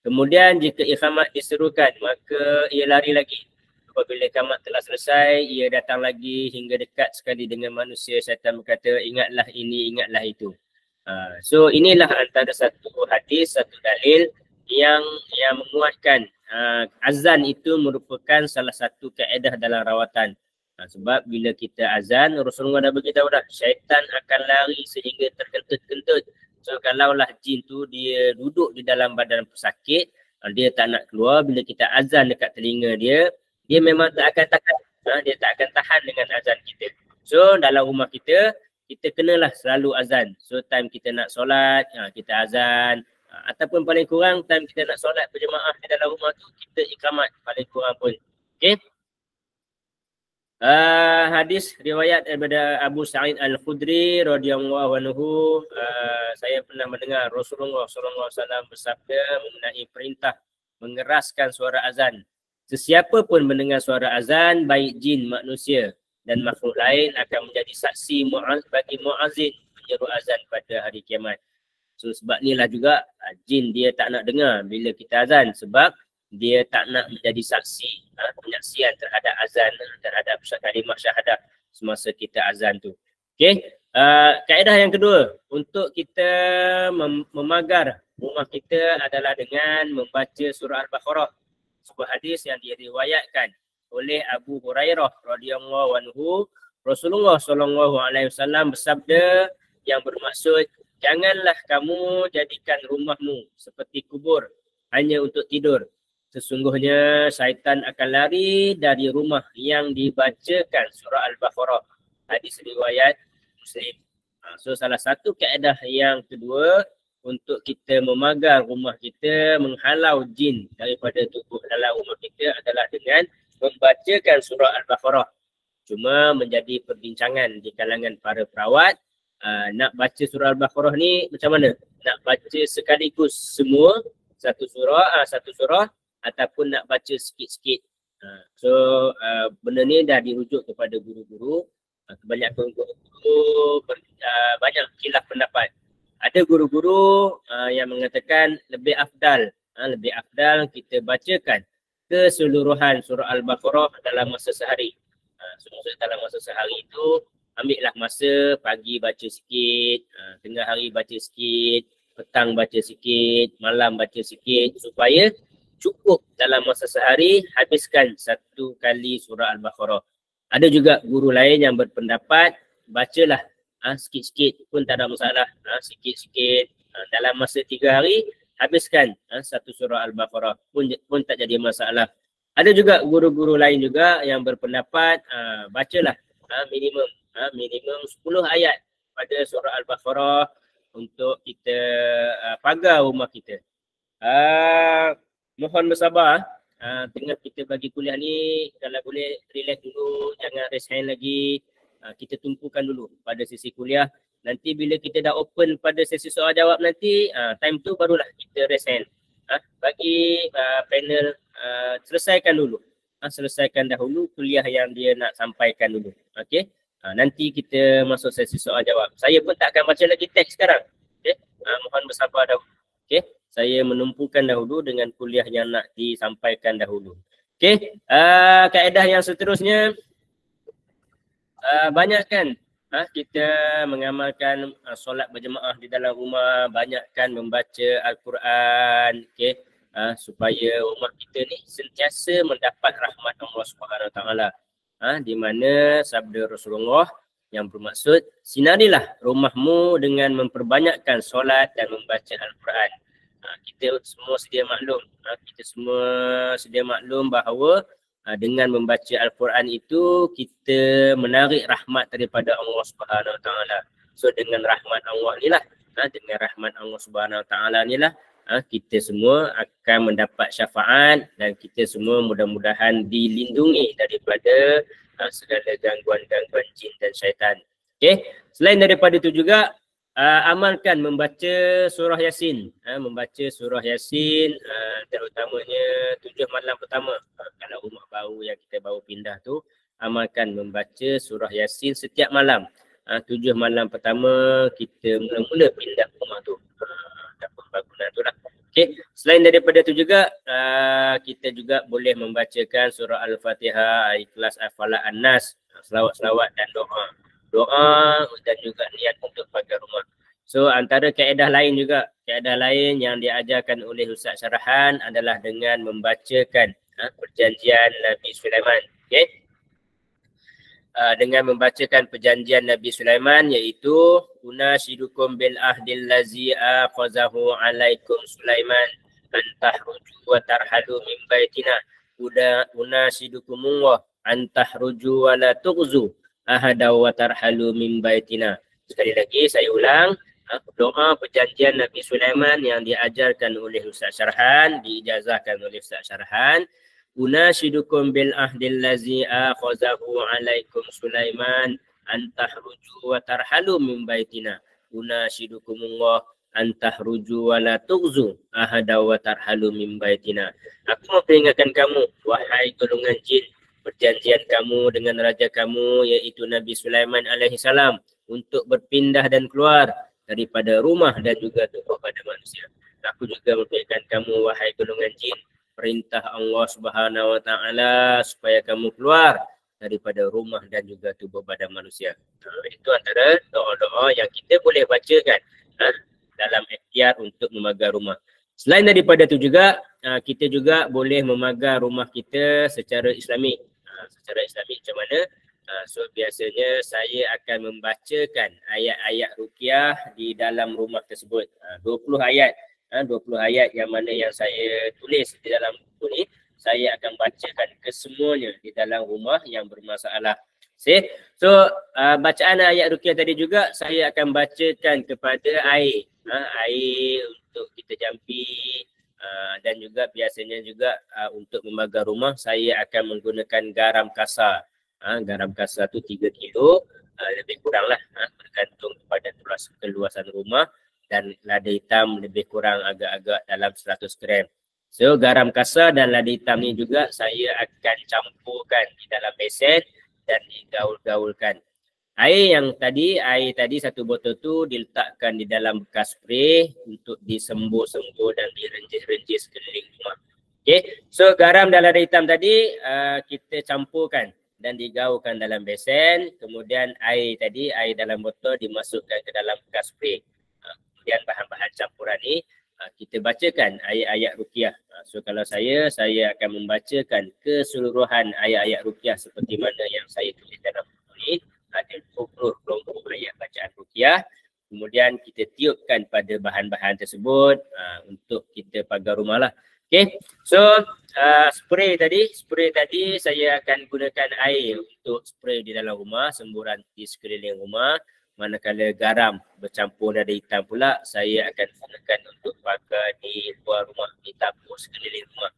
Kemudian jika iqamat diserukan, maka ia lari lagi. Apabila iqamat telah selesai, ia datang lagi hingga dekat sekali dengan manusia. Syaitan berkata, ingatlah ini, ingatlah itu. So inilah antara satu hadis, satu dalil yang menguatkan azan itu merupakan salah satu kaedah dalam rawatan. Sebab bila kita azan, Rasulullah dah beritahu dah, syaitan akan lari sehingga terkentut-kentut. So kalaulah jin tu dia duduk di dalam badan pesakit, dia tak nak keluar, bila kita azan dekat telinga dia memang tak akan tahan. Dia tak akan tahan dengan azan kita. So dalam rumah kita kenalah selalu azan. So time kita nak solat, kita azan. Ataupun paling kurang time kita nak solat berjemaah di dalam rumah tu, kita iqamat paling kurang pun. Okay. Hadis riwayat daripada Abu Sa'id Al-Khudri radhiyallahu anhu, saya pernah mendengar Rasulullah SAW bersabda mengenai perintah mengeraskan suara azan. Sesiapa pun mendengar suara azan, baik jin, manusia dan makhluk lain, akan menjadi saksi bagi muazzin menyeru azan pada hari kiamat. So sebab inilah juga jin dia tak nak dengar bila kita azan sebab dia tak nak menjadi saksi, penyaksian terhadap azan, terhadap kalimah syahadah semasa kita azan tu. Okey, kaedah yang kedua untuk kita memagar rumah kita adalah dengan membaca surah Al-Baqarah. Sebuah hadis yang diriwayatkan oleh Abu Hurairah radhiyallahu anhu, Rasulullah sallallahu alaihi wasallam bersabda yang bermaksud, janganlah kamu jadikan rumahmu seperti kubur hanya untuk tidur. Sesungguhnya syaitan akan lari dari rumah yang dibacakan surah Al-Baqarah. Hadis riwayat Muslim. So salah satu kaedah yang kedua untuk kita memagar rumah kita, menghalau jin daripada tubuh dalam rumah kita adalah dengan membacakan surah Al-Baqarah. Cuma menjadi perbincangan di kalangan para perawat, nak baca surah Al-Baqarah ni macam mana? Nak baca sekaligus semua satu surah ataupun nak baca sikit-sikit. So benda ni dah dirujuk kepada guru-guru. Kebanyakan guru banyak khilaf pendapat. Ada guru-guru yang mengatakan lebih afdal kita bacakan keseluruhan surah Al-Baqarah dalam masa sehari. Dalam masa sehari itu ambillah masa pagi baca sikit, tengah hari baca sikit, petang baca sikit, malam baca sikit supaya cukup dalam masa sehari habiskan satu kali surah Al-Baqarah. Ada juga guru lain yang berpendapat bacalah sikit-sikit pun tak ada masalah, sikit-sikit dalam masa 3 hari habiskan satu surah Al-Baqarah pun tak jadi masalah. Ada juga guru-guru lain juga yang berpendapat bacalah minimum 10 ayat pada surah Al-Baqarah untuk kita pagar rumah kita. Mohon bersabar tengah kita bagi kuliah ni, kalau boleh relax dulu, jangan raise hand lagi. Kita tumpukan dulu pada sesi kuliah. Nanti bila kita dah open pada sesi soal jawab nanti, time tu barulah kita raise hand. Bagi panel selesaikan dulu. Selesaikan dahulu kuliah yang dia nak sampaikan dulu. Okey. Nanti kita masuk sesi soal jawab. Saya pun tak akan baca lagi teks sekarang. Okey. Mohon bersabar dahulu. Okey. Saya menumpukan dahulu dengan kuliah yang nak disampaikan dahulu. Okey. Kaedah yang seterusnya, banyakkan kita mengamalkan solat berjemaah di dalam rumah, banyakkan membaca Al-Quran, okey, supaya rumah kita ni sentiasa mendapat rahmat Allah Subhanahu Wa Taala. Di mana sabda Rasulullah yang bermaksud, sinarilah rumahmu dengan memperbanyakkan solat dan membaca Al-Quran. Kita semua sedia maklum bahawa dengan membaca Al-Quran itu kita menarik rahmat daripada Allah Subhanahu Wa Taala. So dengan rahmat Allah inilah, dengan rahmat Allah Subhanahu Wa Taala inilah kita semua akan mendapat syafaat dan kita semua mudah-mudahan dilindungi daripada segala gangguan-gangguan jin dan syaitan. Okey, selain daripada itu juga amalkan membaca surah Yasin. Membaca surah Yasin terutamanya 7 malam pertama. Kalau rumah baru yang kita baru pindah tu, amalkan membaca surah Yasin setiap malam. 7 malam pertama kita mula-mula pindah rumah tu. Ataupun bangunan tu lah. Okay. Selain daripada itu juga, kita juga boleh membacakan surah Al-Fatihah, Ikhlas, Al-Falaq, An-Nas, selawat-selawat dan doa dan juga niat untuk pagar rumah. So antara kaedah lain juga, kaedah lain yang diajarkan oleh Ustaz Syarahan adalah dengan membacakan perjanjian Nabi Sulaiman. Okay? Dengan membacakan perjanjian Nabi Sulaiman, iaitu unasyidukum bil ahdil lazi aqazahu alaikum Sulaiman antahruju wa tarhalu min baitina unasyidukumullah antahruju wa la tughzu ahada wa tarhalu min baitina. Sekali lagi saya ulang, doa perjanjian Nabi Sulaiman yang diajarkan oleh Ustaz Syarahan, diijazahkan oleh Ustaz Syarahan. Unasyidukum bil ahdil lazi akhazahu alaikum Sulaiman antahruju wa tarhalu min baitina unasyidukumullah antahruju wa la tughzu ahada wa tarhalu min baitina. Aku mau peringatkan kamu, wahai golongan jin, perjanjian kamu dengan raja kamu iaitu Nabi Sulaiman alaihi salam untuk berpindah dan keluar daripada rumah dan juga tubuh pada manusia. Aku juga memperingatkan kamu wahai golongan jin, perintah Allah Subhanahu Wa Taala supaya kamu keluar daripada rumah dan juga tubuh badan manusia. Itu antara doa-doa yang kita boleh bacakan dalam ikhtiar untuk memagar rumah. Selain daripada itu juga, kita juga boleh memagar rumah kita secara Islamik. Secara Islamik macam mana? So biasanya saya akan membacakan ayat-ayat ruqyah di dalam rumah tersebut. 20 ayat. 20 ayat yang mana yang saya tulis di dalam buku ni, saya akan bacakan kesemuanya di dalam rumah yang bermasalah. So bacaan ayat ruqyah tadi juga saya akan bacakan kepada air. Air untuk kita jampi, dan juga biasanya juga untuk memagar rumah saya akan menggunakan garam kasar. Garam kasar tu 3 kilo, lebih kurang lah, bergantung kepada keluasan rumah, dan lada hitam lebih kurang agak-agak dalam 100 gram. So garam kasar dan lada hitam ni juga saya akan campurkan di dalam besen dan digaul-gaulkan. Air tadi 1 botol tu diletakkan di dalam bekas spray untuk disembur-sembur dan direnjis-renjis keliling rumah. Okay, so garam dan lada hitam tadi kita campurkan dan digaulkan dalam besen. Kemudian air dalam botol dimasukkan ke dalam bekas spray. Kemudian bahan-bahan campuran ni kita bacakan ayat-ayat ruqyah. So kalau saya akan membacakan keseluruhan ayat-ayat ruqyah seperti mana yang saya tulis dalam buku ni. Ada 20 kelompok ayat bacaan ruqyah. Kemudian kita tiupkan pada bahan-bahan tersebut untuk kita pagar rumah lah. Okay, so spray tadi saya akan gunakan air untuk spray di dalam rumah, semburan di sekeliling rumah. Manakala garam bercampur lada hitam pula saya akan gunakan untuk pakai di luar rumah, di tabur sekeliling rumah.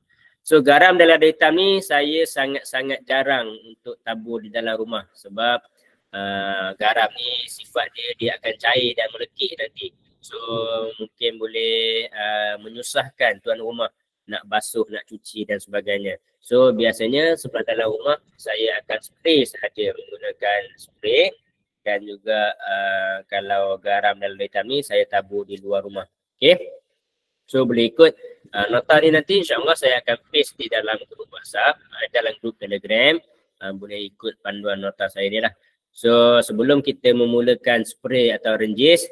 So garam dan lada hitam ni saya sangat-sangat jarang untuk tabur di dalam rumah sebab garam ni sifat dia akan cair dan melekit nanti. So mungkin boleh menyusahkan tuan rumah nak basuh, nak cuci dan sebagainya. So biasanya sebelah dalam rumah saya akan spray sahaja, menggunakan spray, dan juga kalau garam dan lada hitam ni saya tabur di luar rumah. Okay, so boleh ikut nota ni nanti, insyaAllah saya akan paste di dalam grup WhatsApp, dalam grup Telegram. Boleh ikut panduan nota saya ni lah. So sebelum kita memulakan spray atau renjis,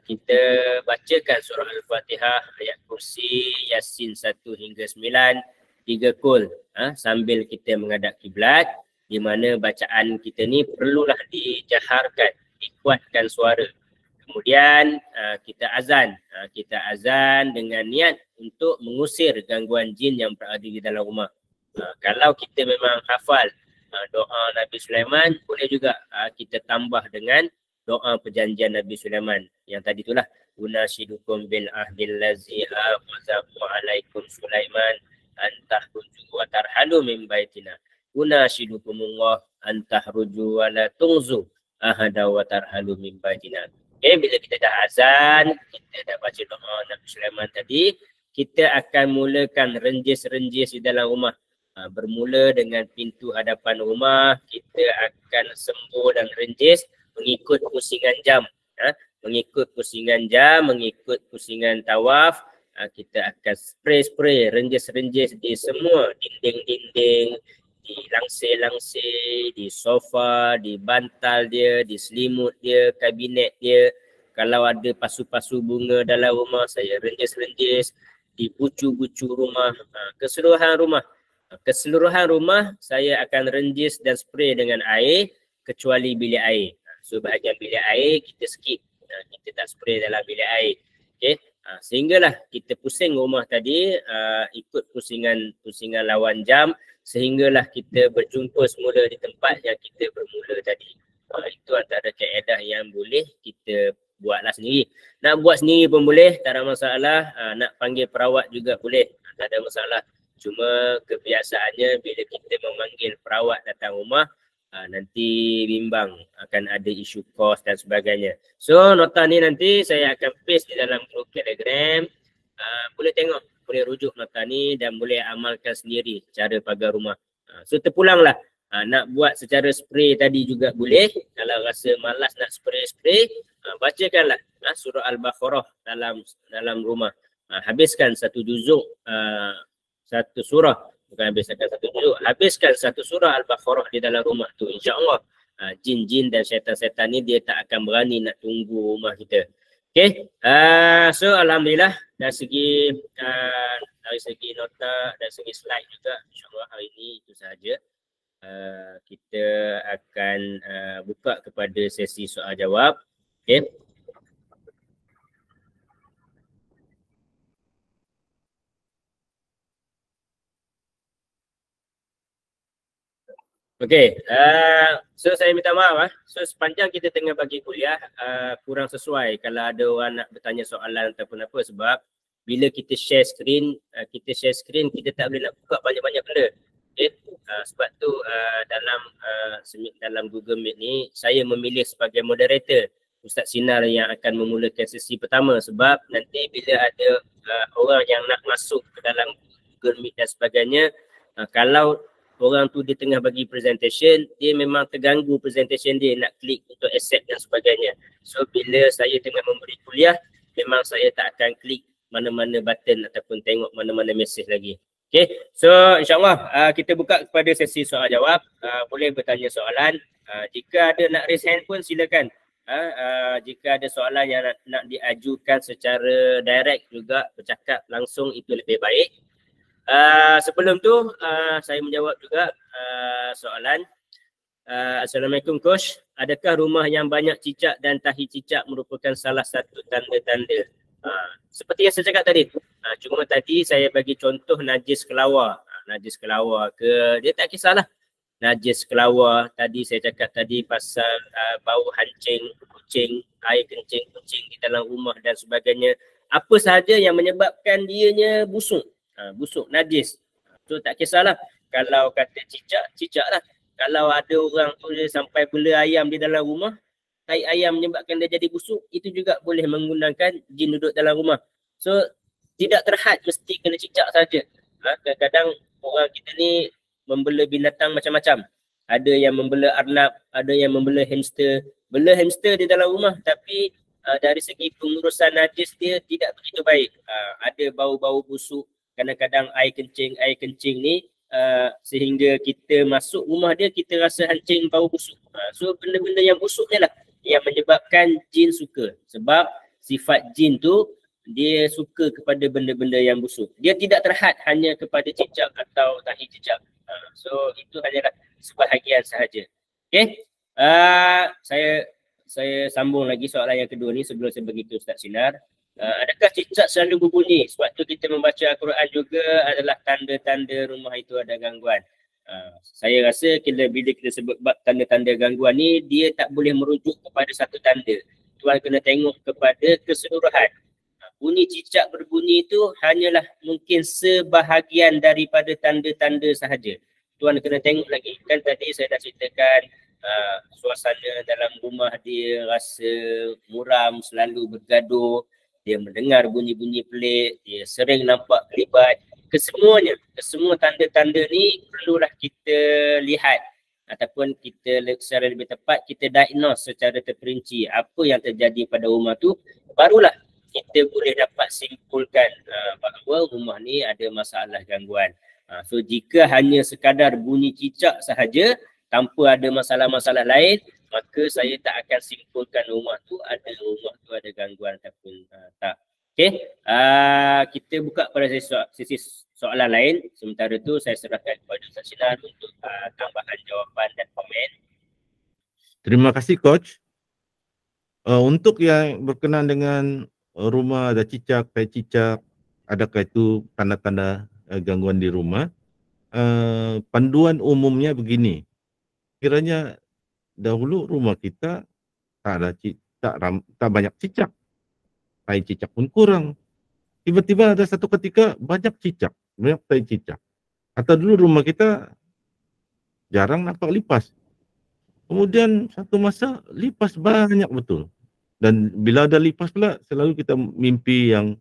kita bacakan surah Al-Fatihah, ayat kursi, Yasin 1 hingga 9, 3 kul sambil kita menghadap kiblat, di mana bacaan kita ni perlulah dijaharkan, dikuatkan suara. Kemudian kita azan dengan niat untuk mengusir gangguan jin yang berada di dalam rumah. Kalau kita memang hafal doa Nabi Sulaiman, boleh juga kita tambah dengan doa perjanjian Nabi Sulaiman yang tadi itulah, unasyidukum bil ahdil lazi awazahu alaikum Sulaiman antahruju wa tarhalu min baitina, unasyidukumullah antahruju wa la tungzu ahada wa tarhalu min baitina. Okay, bila kita dah azan, kita dah baca doa Nabi Sulaiman tadi, kita akan mulakan renjis-renjis di dalam rumah. Bermula dengan pintu hadapan rumah, kita akan sembur dan renjis mengikut pusingan jam. Mengikut pusingan jam, mengikut pusingan tawaf, kita akan spray-spray, renjis-renjis di semua dinding-dinding, di langsir-langsir, di sofa, di bantal dia, di selimut dia, kabinet dia. Kalau ada pasu-pasu bunga dalam rumah, saya renjis-renjis di bucu-bucu rumah, keseluruhan rumah saya akan renjis dan spray dengan air kecuali bilik air. So bahagian bilik air kita skip, kita tak spray dalam bilik air. Okay, sehinggalah kita pusing rumah tadi ikut pusingan lawan jam, sehinggalah kita berjumpa semula di tempat yang kita bermula tadi. Itu antara kaedah yang boleh kita buatlah sendiri. Nak buat sendiri pun boleh, tak ada masalah. Nak panggil perawat juga boleh, tak ada masalah. Cuma kebiasaannya bila kita memanggil perawat datang rumah, nanti bimbang, akan ada isu kos dan sebagainya. So nota ni nanti saya akan paste di dalam grup Telegram. Boleh tengok, boleh rujuk nota ni dan boleh amalkan sendiri cara pagar rumah. So terpulanglah Nak buat secara spray tadi juga boleh. Kalau rasa malas nak spray, bacakanlah surah Al-Baqarah dalam rumah. Habiskan satu juzuk, satu surah, bukan habiskan satu juzuk, habiskan satu surah Al-Baqarah di dalam rumah tu, insya-Allah jin-jin dan syaitan-syaitan ni dia tak akan berani nak tunggu rumah kita. Okay, so alhamdulillah dari segi nota, dari segi slide juga, insya-Allah hari ini itu sahaja. Kita akan buka kepada sesi soal jawab. Okay. Okay, so saya minta maaf. So sepanjang kita tengah bagi kuliah, kurang sesuai kalau ada orang nak bertanya soalan ataupun apa, sebab bila kita share screen, kita tak boleh nak buka banyak-banyak benda. Okay. Sebab tu dalam Google Meet ni saya memilih sebagai moderator Ustaz Sinar yang akan memulakan sesi pertama, sebab nanti bila ada orang yang nak masuk ke dalam Google Meet dan sebagainya, kalau orang tu dia tengah bagi presentation, dia memang terganggu presentation dia, nak klik untuk accept dan sebagainya. So bila saya tengah memberi kuliah, memang saya tak akan klik mana-mana button ataupun tengok mana-mana mesej lagi. Okay, so insyaAllah kita buka kepada sesi soal jawab. Boleh bertanya soalan. Jika ada nak raise hand pun silakan. Jika ada soalan yang nak diajukan secara direct juga, bercakap langsung, itu lebih baik. Sebelum tu saya menjawab juga soalan. Assalamualaikum Coach, adakah rumah yang banyak cicak dan tahi cicak merupakan salah satu tanda-tanda? Seperti yang saya cakap tadi, cuma tadi saya bagi contoh najis kelawar. Najis kelawar ke, dia tak kisahlah. Najis kelawar, tadi saya cakap tadi pasal bau hancing kucing, air kencing kucing di dalam rumah dan sebagainya. Apa sahaja yang menyebabkan dianya busuk. Busuk, najis. So tak kisahlah. Kalau kata cicak lah. Kalau ada orang tu dia sampai bela ayam di dalam rumah, tai ayam menyebabkan dia jadi busuk, itu juga boleh menggunakan jin duduk dalam rumah. So tidak terhad mesti kena cicak saja. Kadang-kadang orang kita ni membela binatang macam-macam. Ada yang membela arnab, ada yang membela hamster. Bela hamster di dalam rumah, tapi dari segi pengurusan najis dia tidak begitu baik. Ada bau-bau busuk. Kadang-kadang air kencing ni sehingga kita masuk rumah dia, kita rasa hancing bau busuk. So benda-benda yang busuk ni lah yang menyebabkan jin suka. Sebab sifat jin tu dia suka kepada benda-benda yang busuk. Dia tidak terhad hanya kepada cicak atau tahi cicak. So itu hanyalah sebahagian sahaja. Okay. Saya sambung lagi soalan yang kedua ni sebelum saya bagi ke Ustaz Sinar. Adakah cicak selalu berbunyi? Sebab tu kita membaca Al-Quran juga adalah tanda-tanda rumah itu ada gangguan. Saya rasa bila kita sebut bab tanda-tanda gangguan ni, dia tak boleh merujuk kepada satu tanda. Tuan kena tengok kepada keseluruhan. Bunyi cicak berbunyi itu hanyalah mungkin sebahagian daripada tanda-tanda sahaja. Tuan kena tengok lagi. Kan tadi saya dah ceritakan suasana dalam rumah dia rasa muram, selalu bergaduh. Dia mendengar bunyi-bunyi pelik, dia sering nampak kelibat. Kesemua tanda-tanda ni perlulah kita lihat ataupun kita secara lebih tepat kita diagnose secara terperinci apa yang terjadi pada rumah tu, barulah kita boleh dapat simpulkan bahawa rumah ni ada masalah gangguan. So jika hanya sekadar bunyi cicak sahaja tanpa ada masalah-masalah lain, maka saya tak akan simpulkan rumah tu ada gangguan ataupun tak. Okey, kita buka pada sesi soalan lain. Sementara tu saya serahkan kepada Ustaz Sinar untuk tambahan jawapan dan komen. Terima kasih Coach. Untuk yang berkenaan dengan rumah ada cicak, tai cicak, adakah itu tanda-tanda gangguan di rumah? Panduan umumnya begini. Kiranya dahulu rumah kita tak banyak cicak, tai cicak pun kurang. Tiba-tiba ada satu ketika banyak cicak, banyak tai cicak. Atau dulu rumah kita jarang nampak lipas. Kemudian satu masa lipas banyak betul. Dan bila ada lipas pula selalu kita mimpi yang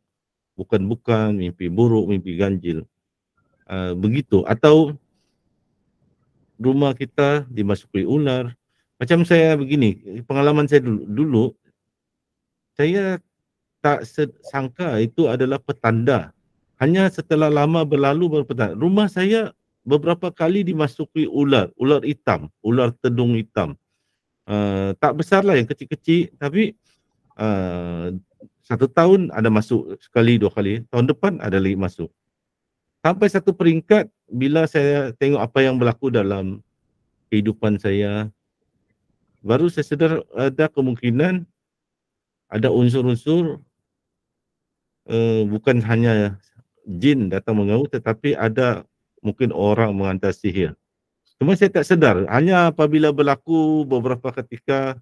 bukan-bukan, mimpi buruk, mimpi ganjil. Begitu. Atau rumah kita dimasuki ular. Macam saya begini, pengalaman saya dulu saya tak sangka itu adalah petanda. Hanya setelah lama berlalu baru petanda. Rumah saya beberapa kali dimasuki ular, ular hitam, ular tedung hitam. Tak besarlah, yang kecil-kecil, tapi 1 tahun ada masuk sekali, 2 kali. Tahun depan ada lagi masuk. Sampai satu peringkat bila saya tengok apa yang berlaku dalam kehidupan saya, baru saya sedar ada kemungkinan ada unsur-unsur bukan hanya jin datang mengganggu, tetapi ada mungkin orang menghantar sihir. Cuma saya tak sedar, hanya apabila berlaku beberapa ketika,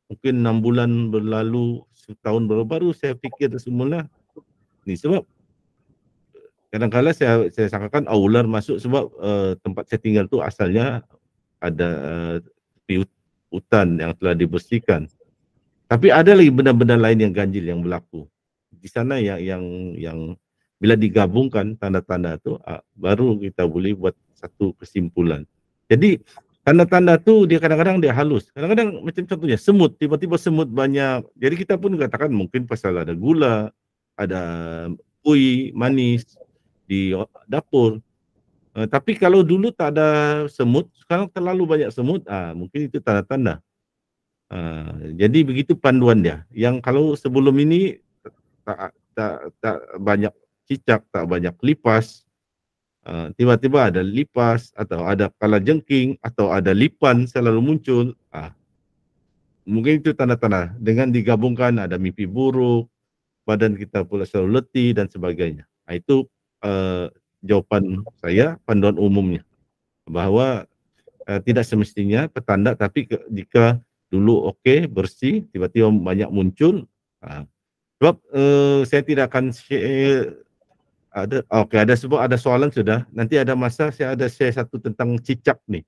mungkin 6 bulan berlalu, setahun baru saya fikir semula ni. Sebab kadang-kadang saya sangkakan ular masuk sebab tempat saya tinggal tu asalnya ada tepi hutan yang telah dibersihkan. Tapi ada lagi benda-benda lain yang ganjil yang berlaku di sana, yang bila digabungkan tanda-tanda tu baru kita boleh buat satu kesimpulan. Jadi tanda-tanda tu dia kadang-kadang dia halus, kadang-kadang macam contohnya semut, tiba-tiba semut banyak. Jadi kita pun katakan mungkin pasal ada gula, ada kuih manis di dapur. Tapi kalau dulu tak ada semut, sekarang terlalu banyak semut, mungkin itu tanda-tanda. Jadi begitu panduan dia. Yang kalau sebelum ini tak banyak cicak, tak banyak lipas, tiba-tiba ada lipas atau ada kalajengking atau ada lipan selalu muncul, mungkin itu tanda-tanda. Dengan digabungkan ada mimpi buruk, badan kita pula selalu letih dan sebagainya. Itu jawapan saya, panduan umumnya, bahawa tidak semestinya petanda, tapi jika dulu okey, bersih, tiba-tiba banyak muncul. Sebab saya tidak akan share, ada sebab ada soalan sudah. Nanti ada masa saya ada share satu tentang cicak ni.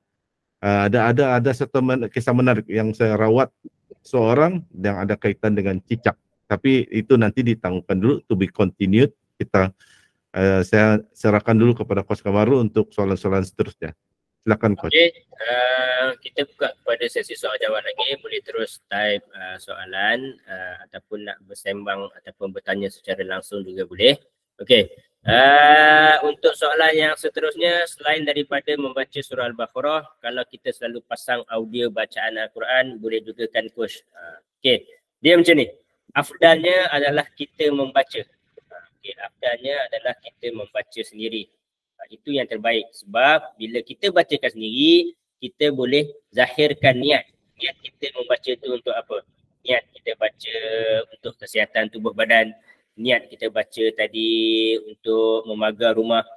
Ada satu kisah menarik yang saya rawat seorang yang ada kaitan dengan cicak. Tapi itu nanti ditangguhkan dulu, to be continued. Saya serahkan dulu kepada Coach Kamaru untuk soalan-soalan seterusnya. Silakan Coach. Okey, kita buka pada sesi soal jawab lagi. Boleh terus type soalan ataupun nak bersembang ataupun bertanya secara langsung juga boleh. Okey, untuk soalan yang seterusnya, selain daripada membaca surah Al-Baqarah, kalau kita selalu pasang audio bacaan Al-Quran, boleh juga kan Coach? Okey, dia macam ni. Afdalnya adalah kita membaca. Okey, afdalnya adalah kita membaca sendiri. Itu yang terbaik, sebab bila kita bacakan sendiri, kita boleh zahirkan niat. Niat kita membaca tu untuk apa? Niat kita baca untuk kesihatan tubuh badan, niat kita baca tadi untuk memagar rumah.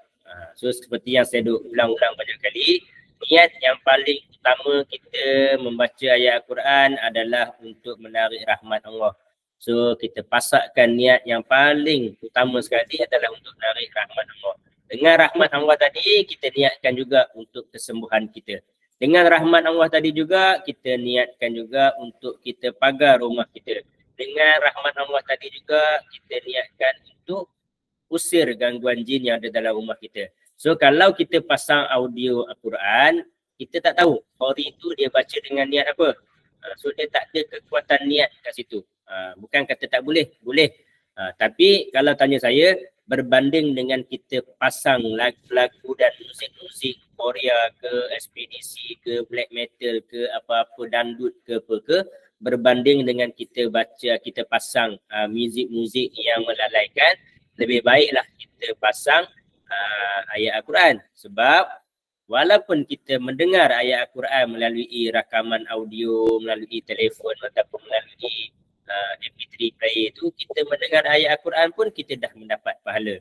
So seperti yang saya ulang-ulang banyak kali, niat yang paling utama kita membaca ayat Al-Quran adalah untuk menarik rahmat Allah. So kita pasakkan niat yang paling utama sekali adalah untuk menarik rahmat Allah. Dengan rahmat Allah tadi, kita niatkan juga untuk kesembuhan kita. Dengan rahmat Allah tadi juga, kita niatkan juga untuk kita pagar rumah kita. Dengan rahmat Allah tadi juga, kita niatkan untuk usir gangguan jin yang ada dalam rumah kita. So kalau kita pasang audio Al-Quran, kita tak tahu hari itu dia baca dengan niat apa. So dia tak ada kekuatan niat kat situ. Bukan kata tak boleh, boleh. Tapi kalau tanya saya, berbanding dengan kita pasang lagu-lagu dan musik-musik Korea ke, ekspedisi ke, black metal ke, apa-apa dandut ke apa ke, berbanding dengan kita baca, kita pasang muzik-muzik yang melalaikan, lebih baiklah kita pasang ayat Al-Quran. Sebab walaupun kita mendengar ayat Al-Quran melalui rakaman audio, melalui telefon ataupun melalui MP3 player itu, kita mendengar ayat Al-Quran pun kita dah mendapat pahala.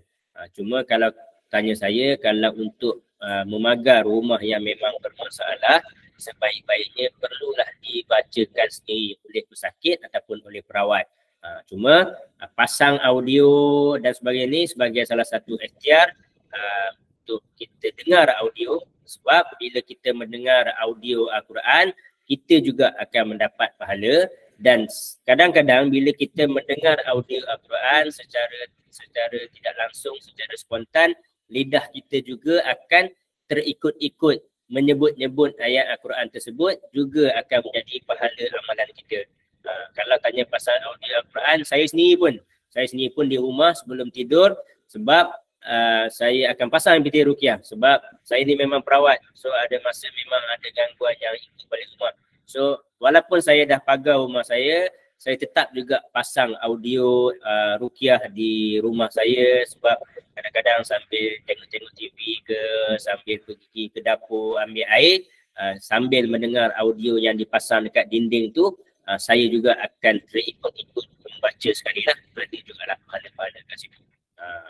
Cuma kalau tanya saya, kalau untuk memagar rumah yang memang bermasalah, sebaik-baiknya perlulah dibacakan sendiri oleh pesakit ataupun oleh perawat. Cuma pasang audio dan sebagainya ni sebagai salah satu ikhtiar untuk kita dengar audio, sebab bila kita mendengar audio Al-Quran, kita juga akan mendapat pahala. Dan kadang-kadang bila kita mendengar audio Al-Quran secara tidak langsung, secara spontan, lidah kita juga akan terikut-ikut menyebut-nyebut ayat Al-Quran tersebut juga akan menjadi pahala amalan kita. Kalau tanya pasal audio Al-Quran, saya sendiri pun di rumah sebelum tidur, sebab saya akan pasang MP3 Ruqyah, sebab saya ni memang perawat, so ada masa memang ada gangguan yang ikut balik rumah. So walaupun saya dah pagar rumah saya tetap juga pasang audio Ruqyah di rumah saya, sebab kadang-kadang sambil tengok-tengok TV ke, sambil pergi ke dapur ambil air, sambil mendengar audio yang dipasang dekat dinding tu, saya juga akan terikut-ikut membaca sekali lah. Ada juga lah pahala-pahala kat situ.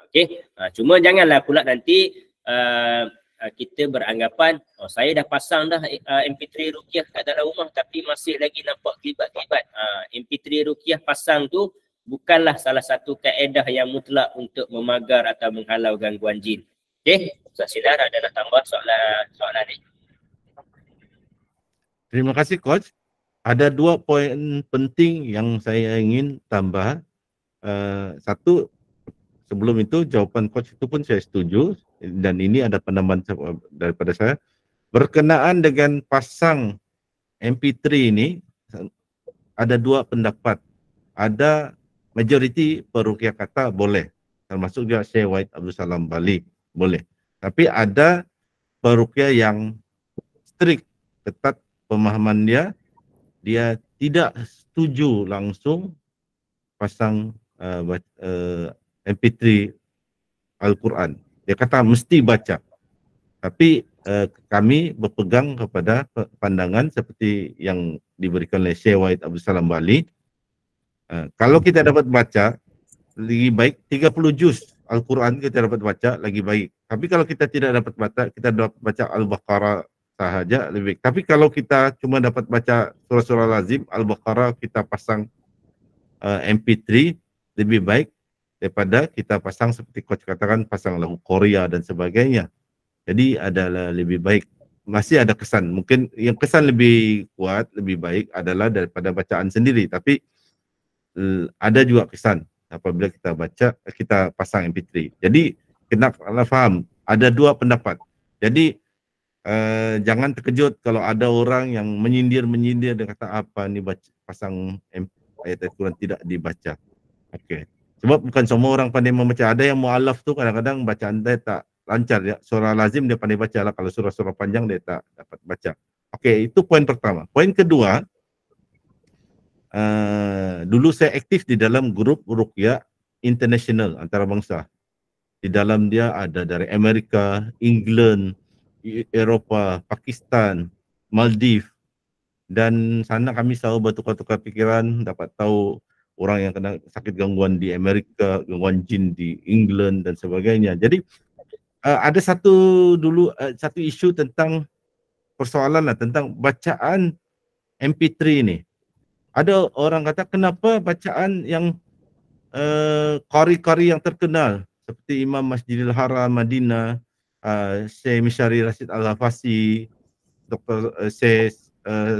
Okay. Cuma janganlah pula nanti kita beranggapan, saya dah pasang dah MP3 Ruqyah kat dalam rumah tapi masih lagi nampak kelibat-kelibat. MP3 Ruqyah pasang tu bukanlah salah satu kaedah yang mutlak untuk memagar atau menghalau gangguan jin. Okay, Ustaz Silar ada nak tambah soalan ni? Terima kasih Coach. Ada 2 poin penting yang saya ingin tambah. Satu, sebelum itu jawapan Coach itu pun saya setuju, dan ini ada penambahan daripada saya. Berkenaan dengan pasang MP3 ini, ada 2 pendapat. Ada majoriti peruqyah kata boleh, termasuk juga Syekh Wahid Abdul Salam Bali, boleh. Tapi ada peruqyah yang strict, ketat pemahaman dia tidak setuju langsung pasang MP3 Al-Quran. Dia kata mesti baca. Tapi kami berpegang kepada pandangan seperti yang diberikan oleh Syekh Wahid Abdul Salam Bali. Kalau kita dapat baca, lebih baik 30 juz Al-Quran kita dapat baca, lagi baik. Tapi kalau kita tidak dapat baca, kita dapat baca Al-Baqarah sahaja, lebih baik. Tapi kalau kita cuma dapat baca surah-surah lazim, Al-Baqarah kita pasang MP3, lebih baik daripada kita pasang seperti Coach katakan, pasang lagu Korea dan sebagainya. Jadi adalah lebih baik. Masih ada kesan. Mungkin yang kesan lebih kuat, lebih baik adalah daripada bacaan sendiri. Tapi ada juga kesan apabila kita baca, kita pasang MP3. Jadi kena faham, ada 2 pendapat. Jadi jangan terkejut kalau ada orang yang menyindir dan kata apa ni pasang ayat Al-Quran tidak dibaca. Okey. Sebab bukan semua orang pandai membaca. Ada yang mu'alaf tu kadang-kadang bacaan dia tak lancar. Ya. Surah lazim dia pandai baca lah. Kalau surah-surah panjang dia tak dapat baca. Okey, itu poin pertama. Poin kedua, dulu saya aktif di dalam grup Ruqyah international antarabangsa. Di dalam dia ada dari Amerika, England, Eropah, Pakistan, Maldives, dan sana kami selalu bertukar-tukar pikiran, dapat tahu orang yang kena sakit gangguan di Amerika, gangguan jin di England dan sebagainya. Jadi ada satu isu tentang persoalan lah, tentang bacaan MP3 ini. Ada orang kata kenapa bacaan yang qari-qari yang terkenal seperti Imam Masjidil Haram Madinah, Syekh Mishari Rashid Al-Hafasi, Dr. Syekh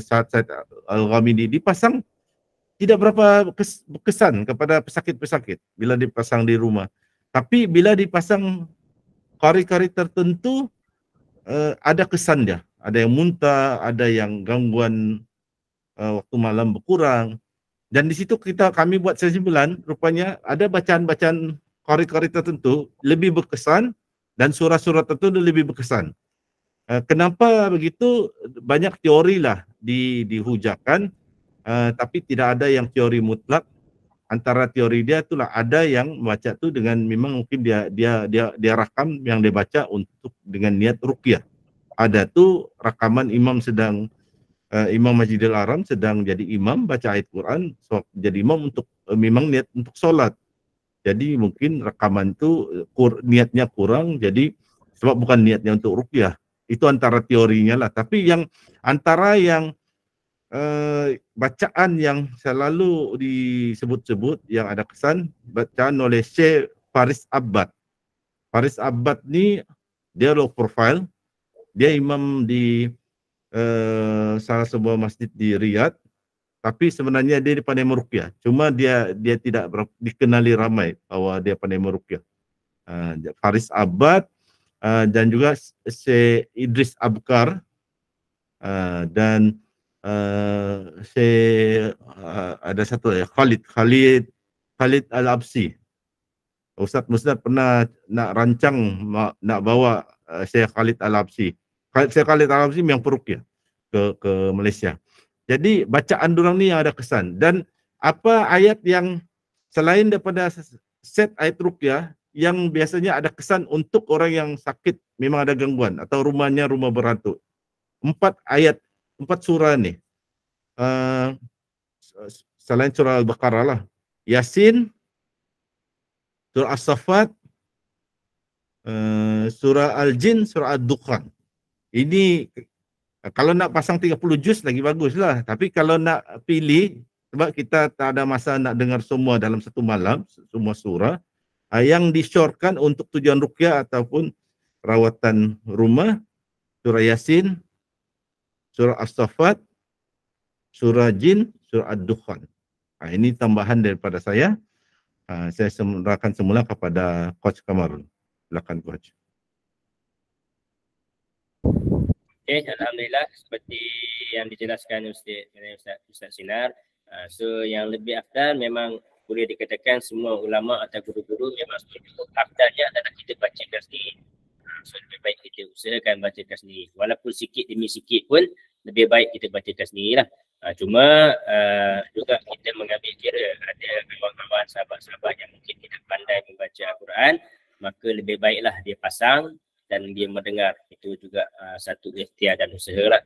Sa'ad Al-Ghamidi dipasang tidak berapa berkesan kepada pesakit-pesakit bila dipasang di rumah. Tapi bila dipasang qari-qari tertentu, ada kesan dia. Ada yang muntah, ada yang gangguan waktu malam berkurang. Dan di situ kami buat kesimpulan, rupanya ada bacaan-bacaan qari-qari tertentu lebih berkesan dan surah-surah tertentu lebih berkesan. Kenapa begitu? Banyak teori lah dihujakan, tapi tidak ada yang teori mutlak. Antara teori dia itulah ada yang membaca tu dengan memang mungkin dia rakam yang dia baca untuk dengan niat ruqyah. Ada tu rakaman imam sedang Imam Masjidil Haram sedang jadi imam baca ayat Quran, so, jadi imam untuk memang niat untuk solat. Jadi mungkin rekaman itu niatnya kurang, jadi sebab bukan niatnya untuk ruqyah. Itu antara teorinya lah. Tapi yang antara yang bacaan yang selalu disebut-sebut yang ada kesan, bacaan oleh Syekh Faris Abbad. Faris Abbad ni dia low profile, dia imam di salah sebuah masjid di Riyadh, tapi sebenarnya dia pandai meruqyah. Cuma dia tidak dikenali ramai bahwa dia pandai meruqyah. Faris Abbad dan juga Syekh Idris Abkar, Dan ada satu ya, Khalid Al-Absi. Ustaz Musnad pernah nak rancang nak bawa Syekh Khalid Al-Absi. Syekh Khalid Al-Absi yang peruqyah ke Malaysia. Jadi bacaan dorang ni yang ada kesan. Dan apa ayat yang selain daripada set ayat ruqyah yang biasanya ada kesan untuk orang yang sakit, memang ada gangguan atau rumahnya rumah berhantu. 4 surah ni. Selain surah Al-Baqarah lah. Yasin, surah As-Saffat, surah Al-Jin, surah Ad-Dukhan. Ini kalau nak pasang 30 juz lagi baguslah. Tapi kalau nak pilih, sebab kita tak ada masa nak dengar semua dalam satu malam, semua surah, yang disyorkan untuk tujuan ruqyah ataupun rawatan rumah, surah Yasin, surah As-Saffat, surah Jin, surah Ad-Dukhan. Ini tambahan daripada saya. Saya serahkan semula kepada Coach Kamarul. Silakan Coach. Okay, Alhamdulillah seperti yang dijelaskan Ustaz Sinar. So yang lebih afdal memang boleh dikatakan semua ulama atau guru-guru memang afdalnya adalah kita bacakan sendiri. So lebih baik kita usahakan bacakan sendiri. Walaupun sikit demi sikit pun lebih baik kita bacakan sendirilah. Cuma juga kita mengambil kira ada kawan-kawan sahabat-sahabat yang mungkin tidak pandai membaca Al-Quran, maka lebih baiklah dia pasang dan dia mendengar. Itu juga satu ikhtiar dan usahalah,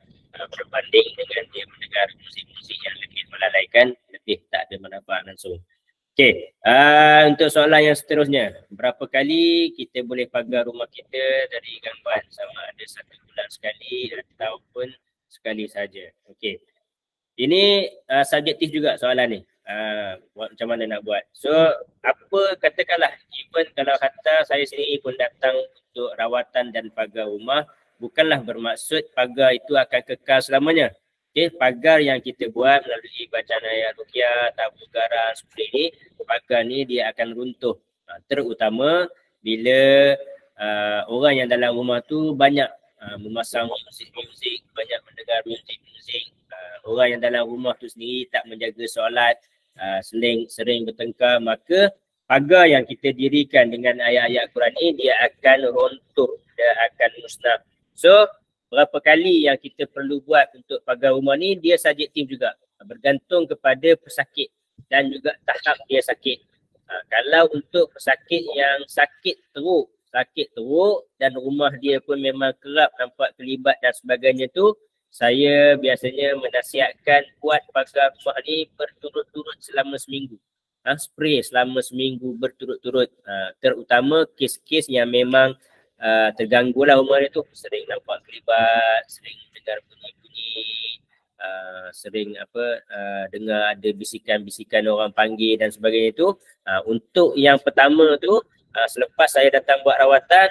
berbanding dengan dia mendengar muzik-muzik yang lebih melalaikan, lebih tak ada manfaat langsung. Okey, untuk soalan yang seterusnya, berapa kali kita boleh pagar rumah kita dari gangguan, sama ada 1 bulan sekali ataupun sekali saja? Okey, ini subjektif juga soalan ni. Macam mana nak buat. So apa katakanlah, even kalau kata saya sendiri pun datang untuk rawatan dan pagar rumah, bukanlah bermaksud pagar itu akan kekal selamanya. Okay, pagar yang kita buat melalui bacaan ayat ruqyah, tabur garam seperti ini, pagar ni dia akan runtuh. Terutama bila orang yang dalam rumah tu banyak memasang muzik-muzik, banyak mendengar muzik-muzik. Orang yang dalam rumah tu sendiri tak menjaga solat, sering bertengkar, maka pagar yang kita dirikan dengan ayat-ayat Quran ni dia akan runtuh, dia akan musnah. So berapa kali yang kita perlu buat untuk pagar rumah ni dia subjektif juga, bergantung kepada pesakit dan juga tahap dia sakit. Kalau untuk pesakit yang sakit teruk dan rumah dia pun memang kerap nampak terlibat dan sebagainya tu, saya biasanya menasihatkan buat pagar rumah ni berturut-turut selama seminggu. Spray selama seminggu berturut-turut. Terutama kes-kes yang memang terganggulah rumah dia tu, sering nampak terlibat, sering dengar bunyi-bunyi, sering dengar ada bisikan-bisikan orang panggil dan sebagainya tu. Untuk yang pertama tu, selepas saya datang buat rawatan,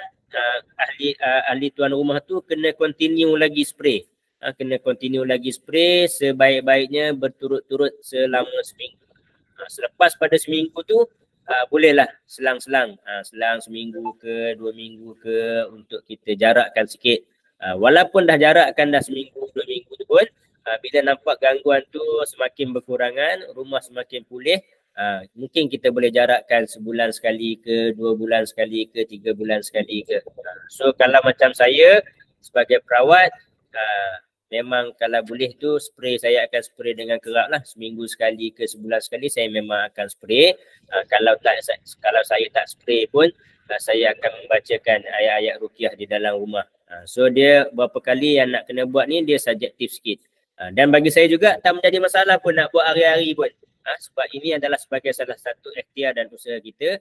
ahli tuan rumah tu kena continue lagi spray. Sebaik-baiknya berturut-turut selama seminggu. Selepas pada seminggu tu, bolehlah selang-selang, selang seminggu ke 2 minggu ke, untuk kita jarakkan sikit. Walaupun dah jarakkan dah seminggu 2 minggu tu pun, bila nampak gangguan tu semakin berkurangan, rumah semakin pulih, mungkin kita boleh jarakkan sebulan sekali ke, 2 bulan sekali ke, 3 bulan sekali ke. So kalau macam saya sebagai perawat, memang kalau boleh tu spray, saya akan spray dengan kerap lah, seminggu sekali ke sebulan sekali saya memang akan spray. Kalau saya tak spray pun, saya akan membacakan ayat-ayat ruqyah di dalam rumah. So dia berapa kali yang nak kena buat ni dia subjektif sikit. Dan bagi saya juga tak menjadi masalah pun nak buat hari-hari pun. Sebab ini adalah sebagai salah satu ikhtiar dan usaha kita.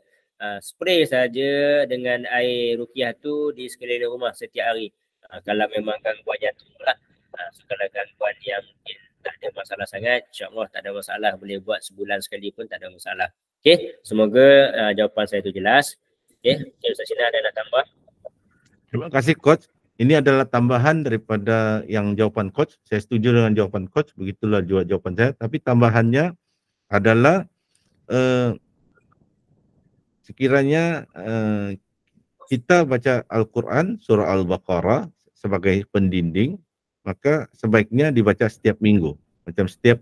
Spray saja dengan air ruqyah tu di sekeliling rumah setiap hari. Kalau memang gangguan jantung lah. Kalau gangguan yang mungkin tak ada masalah sangat, insyaAllah tak ada masalah, boleh buat sebulan sekali pun tak ada masalah. Okay, semoga jawapan saya tu jelas. Okay, Ustaz Sinar ada nak tambah? Terima kasih Coach. Ini adalah tambahan daripada yang jawapan Coach. Saya setuju dengan jawapan Coach, begitulah jawapan saya. Tapi tambahannya adalah sekiranya kita baca Al-Quran, surah Al-Baqarah sebagai pendinding, maka sebaiknya dibaca setiap minggu. Macam setiap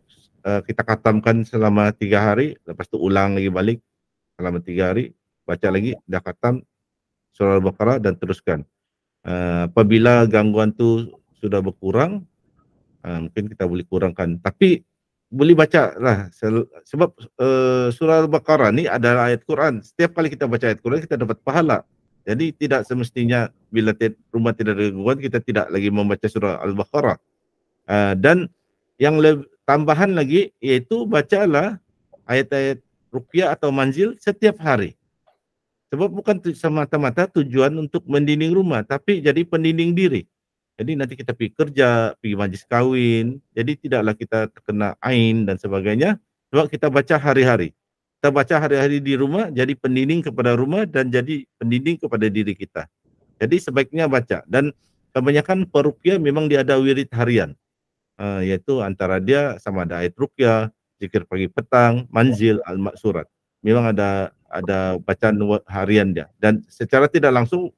kita khatamkan selama 3 hari, lepas tu ulang lagi balik selama 3 hari, baca lagi, dah khatam surah Al-Baqarah dan teruskan. Apabila gangguan tu sudah berkurang, mungkin kita boleh kurangkan. Tapi boleh baca lah sebab surah Al-Baqarah ni adalah ayat Quran. Setiap kali kita baca ayat Quran kita dapat pahala. Jadi tidak semestinya bila rumah tidak ada gangguan kita tidak lagi membaca surah Al-Baqarah. Dan yang tambahan lagi iaitu bacalah ayat-ayat ruqyah atau manzil setiap hari. Sebab bukan semata-mata tujuan untuk mendinding rumah, tapi jadi pendinding diri. Jadi nanti kita pergi kerja, pergi majlis kahwin, jadi tidaklah kita terkena ain dan sebagainya, sebab kita baca hari-hari. Kita baca hari-hari di rumah, jadi pendinding kepada rumah dan jadi pendinding kepada diri kita. Jadi sebaiknya baca. Dan kebanyakan peruqyah memang dia ada wirid harian. Iaitu antara dia sama ada ayat ruqyah, zikir pagi petang, manzil, al-maksurat. Memang ada bacaan harian dia. Dan secara tidak langsung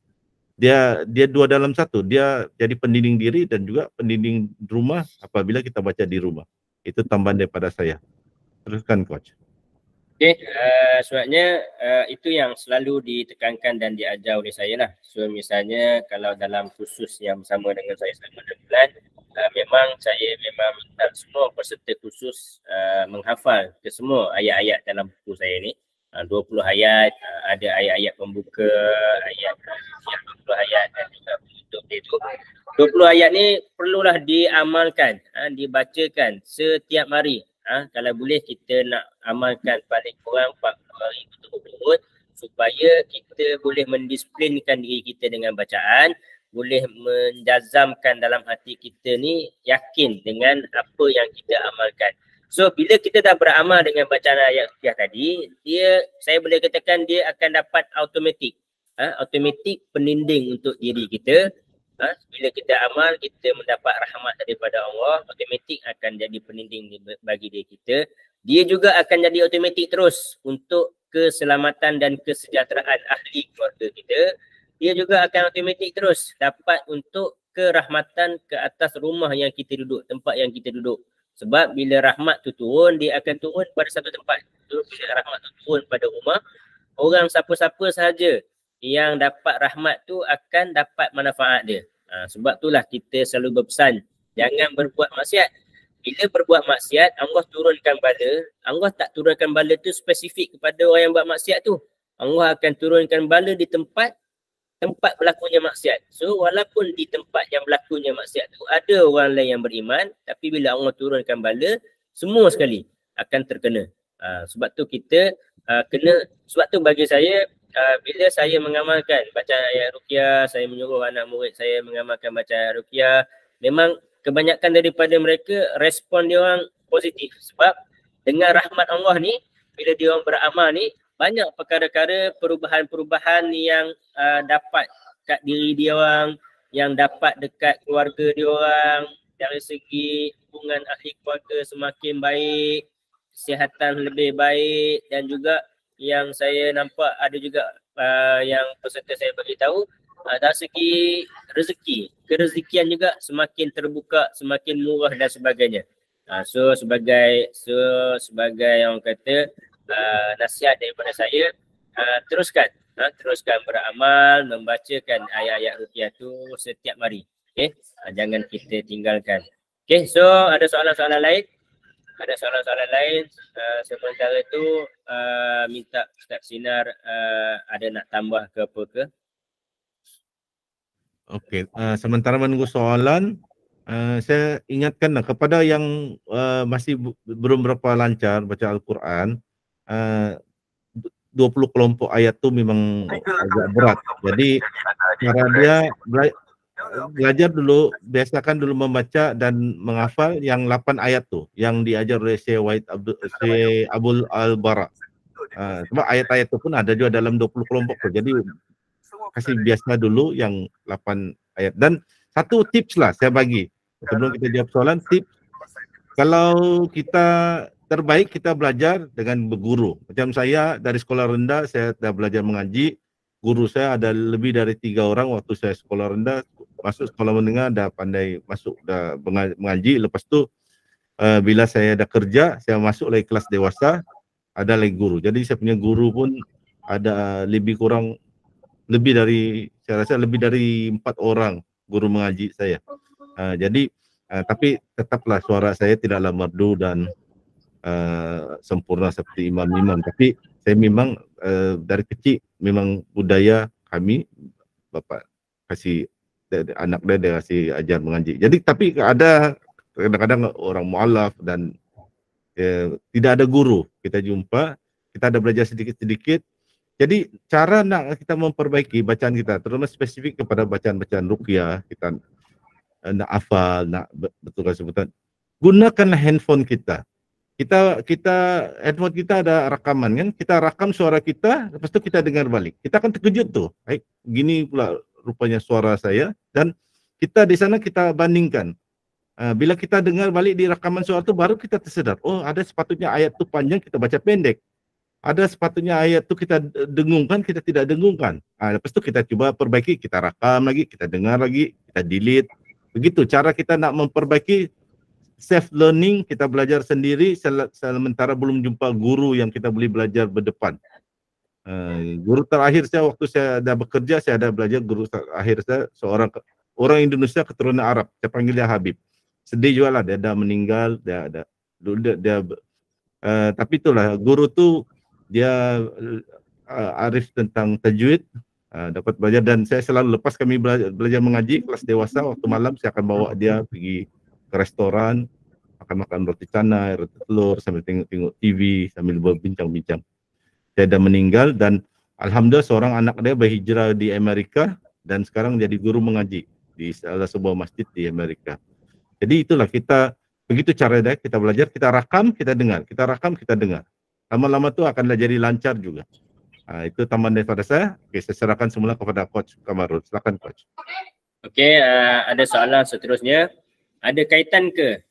dia dua dalam satu. Dia jadi pendinding diri dan juga pendinding rumah apabila kita baca di rumah. Itu tambahan daripada saya. Teruskan Coach. Okey, sebabnya itu yang selalu ditekankan dan diajar oleh saya lah. So misalnya kalau dalam khusus yang bersama dengan saya selama 6 bulan, memang saya minta semua peserta khusus menghafal ke semua ayat-ayat dalam buku saya ni. 20 ayat, ada ayat-ayat pembuka, ayat 20 ayat dan juga penutup dia tu. 20 ayat ni perlulah diamalkan, dibacakan setiap hari. Kalau boleh kita nak amalkan paling kurang 40 hari berturut-turut supaya kita boleh mendisiplinkan diri kita dengan bacaan, boleh menjazamkan dalam hati kita ni yakin dengan apa yang kita amalkan. So bila kita dah beramal dengan bacaan ayat ruqyah tadi, saya boleh katakan dia akan dapat automatik peninding untuk diri kita. Bila kita amal, kita mendapat rahmat daripada Allah, automatik akan jadi peninding bagi diri kita. Dia juga akan jadi automatik terus untuk keselamatan dan kesejahteraan ahli keluarga kita. Dia juga akan automatik terus dapat untuk kerahmatan ke atas rumah yang kita duduk, tempat yang kita duduk. Sebab bila rahmat tu turun, dia akan turun pada satu tempat. Bila rahmat tu turun pada rumah, orang siapa-siapa sahaja yang dapat rahmat tu akan dapat manfaat dia. Sebab itulah kita selalu berpesan, jangan berbuat maksiat. Bila berbuat maksiat, Allah turunkan bala. Allah tak turunkan bala tu spesifik kepada orang yang buat maksiat tu. Allah akan turunkan bala di tempat berlakunya maksiat. So walaupun di tempat yang berlakunya maksiat tu ada orang lain yang beriman, tapi bila Allah turunkan bala, semua sekali akan terkena. Sebab tu kita sebab tu bagi saya, bila saya mengamalkan bacaan ayat ruqyah, saya menyuruh anak murid saya mengamalkan bacaan ayat ruqyah, memang kebanyakan daripada mereka respon dia orang positif. Sebab dengan rahmat Allah ni, bila dia orang beramal ni, banyak perkara-perkara perubahan-perubahan yang dapat kat diri dia orang, yang dapat dekat keluarga dia orang, dari segi hubungan ahli keluarga semakin baik, kesihatan lebih baik, dan juga yang saya nampak ada juga yang peserta saya beritahu, dari segi rezeki, kerezekian juga semakin terbuka, semakin murah dan sebagainya. So sebagai orang kata nasihat daripada saya, teruskan beramal, membacakan ayat-ayat ruqyah tu setiap hari. Okey, jangan kita tinggalkan. Okey, so ada soalan-soalan lain? Ada soalan-soalan lain? Sementara itu minta Ustaz Sinar ada nak tambah ke apa ke? Okey, sementara menunggu soalan, saya ingatkan kepada yang masih belum berapa lancar baca Al-Quran, 20 kelompok ayat tu memang agak berat. Jadi cara dia belajar dulu, biasakan dulu membaca dan menghafal yang 8 ayat tu yang diajar oleh Syekh Abdul Al-Bara. Sebab ayat-ayat tu pun ada juga dalam 20 kelompok tu. Jadi kasih biasa dulu yang 8 ayat. Dan satu tips lah saya bagi sebelum kita jawab soalan, tips kalau kita terbaik kita belajar dengan berguru. Macam saya dari sekolah rendah saya dah belajar mengaji. Guru saya ada lebih dari 3 orang waktu saya sekolah rendah. masuk sekolah menengah, dah pandai masuk, dah mengaji. Lepas tu bila saya dah kerja, saya masuk lagi kelas dewasa, ada lagi guru. Jadi saya punya guru pun ada lebih dari, saya rasa lebih dari 4 orang guru mengaji saya. Jadi tapi tetaplah suara saya tidaklah merdu dan sempurna seperti imam-imam. Tapi saya memang dari kecil memang budaya kami, bapa kasih anak dia kasih ajar mengaji. Jadi tapi ada kadang-kadang orang mualaf dan tidak ada guru. Kita jumpa, kita ada belajar sedikit-sedikit. Jadi cara nak kita memperbaiki bacaan kita, terutama spesifik kepada bacaan-bacaan ruqyah, kita nak hafal, nak betulkan sebutan, gunakanlah handphone kita. Handphone kita ada rakaman kan, kita rakam suara kita, lepas tu kita dengar balik. Kita akan terkejut tuh, gini pula rupanya suara saya, dan kita di sana kita bandingkan. Bila kita dengar balik di rakaman suara tu, baru kita tersedar, oh ada sepatutnya ayat tu panjang, kita baca pendek. Ada sepatutnya ayat tu kita dengungkan, kita tidak dengungkan. Lepas tu kita cuba perbaiki, kita rakam lagi, kita dengar lagi, kita delete. Begitu cara kita nak memperbaiki. Self learning, kita belajar sendiri sementara belum jumpa guru yang kita boleh belajar berdepan. Guru terakhir saya waktu saya dah bekerja, saya ada belajar guru terakhir saya seorang orang Indonesia keturunan Arab. Saya panggil dia Habib. Sedih juga lah, dia dah meninggal, tapi itulah guru tu dia arif tentang tajwid, dapat belajar, dan saya selalu lepas kami belajar mengaji kelas dewasa, waktu malam saya akan bawa dia pergi ke restoran, makan roti canai, roti telur, sambil tengok TV, sambil berbincang-bincang. Saya dah meninggal dan alhamdulillah seorang anak dia berhijrah di Amerika dan sekarang jadi guru mengaji di salah sebuah masjid di Amerika. Jadi itulah kita, begitu cara dia, kita belajar, kita rakam, kita dengar, kita rakam, kita dengar. Lama-lama tu akanlah jadi lancar juga. Itu tambahan daripada saya. Okey, saya serahkan semula kepada Coach Kamarul. Silakan Coach. Okey, ada soalan seterusnya. Ada kaitan ke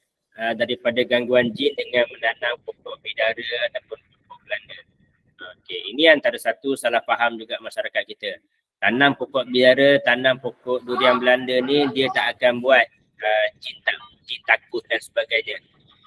daripada gangguan jin dengan menanam pokok bidara ataupun pokok Belanda? Okey, ini antara satu salah faham juga masyarakat kita. Tanam pokok bidara, tanam pokok durian Belanda ni dia tak akan buat jin takut dan sebagainya.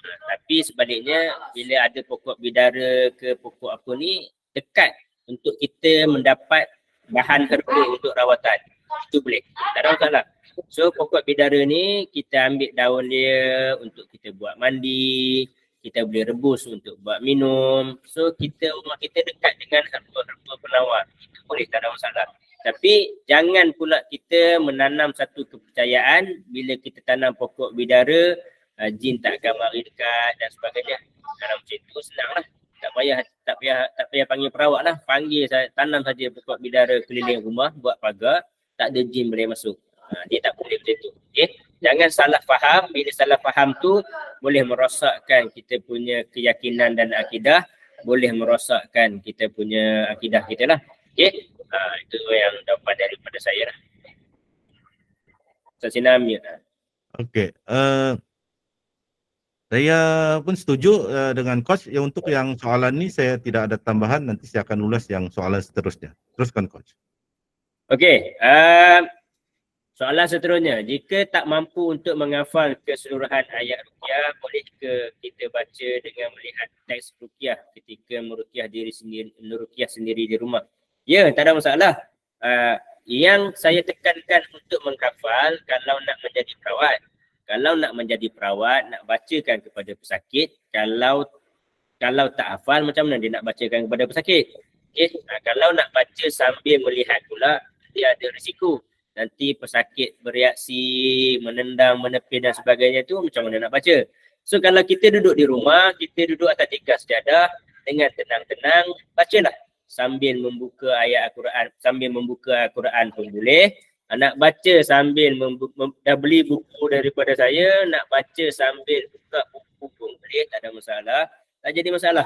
Tapi sebaliknya bila ada pokok bidara ke pokok apa ni, dekat untuk kita mendapat bahan herba untuk rawatan. Itu boleh, tak ada masalah. So pokok bidara ni kita ambil daun dia untuk kita buat mandi, kita boleh rebus untuk buat minum. So rumah kita dekat dengan herba-herba penawar. Itu boleh, tak ada masalah. Tapi jangan pula kita menanam satu kepercayaan bila kita tanam pokok bidara, jin tak akan mari dekat dan sebagainya. Kalau macam tu senanglah. Tak payah panggil perawat lah. Panggil saya, tanam saja pokok bidara keliling rumah, buat pagar, tak ada jin boleh masuk. Dia tak boleh macam tu. Okay? Jangan salah faham. Bila salah faham tu boleh merosakkan kita punya keyakinan dan akidah, boleh merosakkan kita punya akidah kita lah. Okay? Itu yang dapat daripada saya lah. Ustaz Sinar mute. Okey. Saya pun setuju dengan Coach. Untuk yang soalan ni saya tidak ada tambahan. Nanti saya akan ulas yang soalan seterusnya. Teruskan Coach. Okey. Soalan seterusnya, jika tak mampu untuk menghafal keseluruhan ayat ruqyah, boleh ke kita baca dengan melihat teks ruqyah ketika meruqyah sendiri di rumah? Ya, tak ada masalah. Yang saya tekankan untuk menghafal kalau nak menjadi perawat. Kalau nak menjadi perawat, nak bacakan kepada pesakit. Kalau tak hafal, macam mana dia nak bacakan kepada pesakit? Okay? Kalau nak baca sambil melihat pula, dia ada risiko. Nanti pesakit bereaksi, menendang, menepis dan sebagainya tu, macam mana nak baca? So kalau kita duduk di rumah, kita duduk atas tiga sejadah, dengan tenang-tenang, bacalah. Sambil membuka ayat Al-Quran, sambil membuka Al-Quran pun boleh. Nak baca sambil dah beli buku daripada saya, nak baca sambil buka buku pun boleh, tak ada masalah. Tak jadi masalah.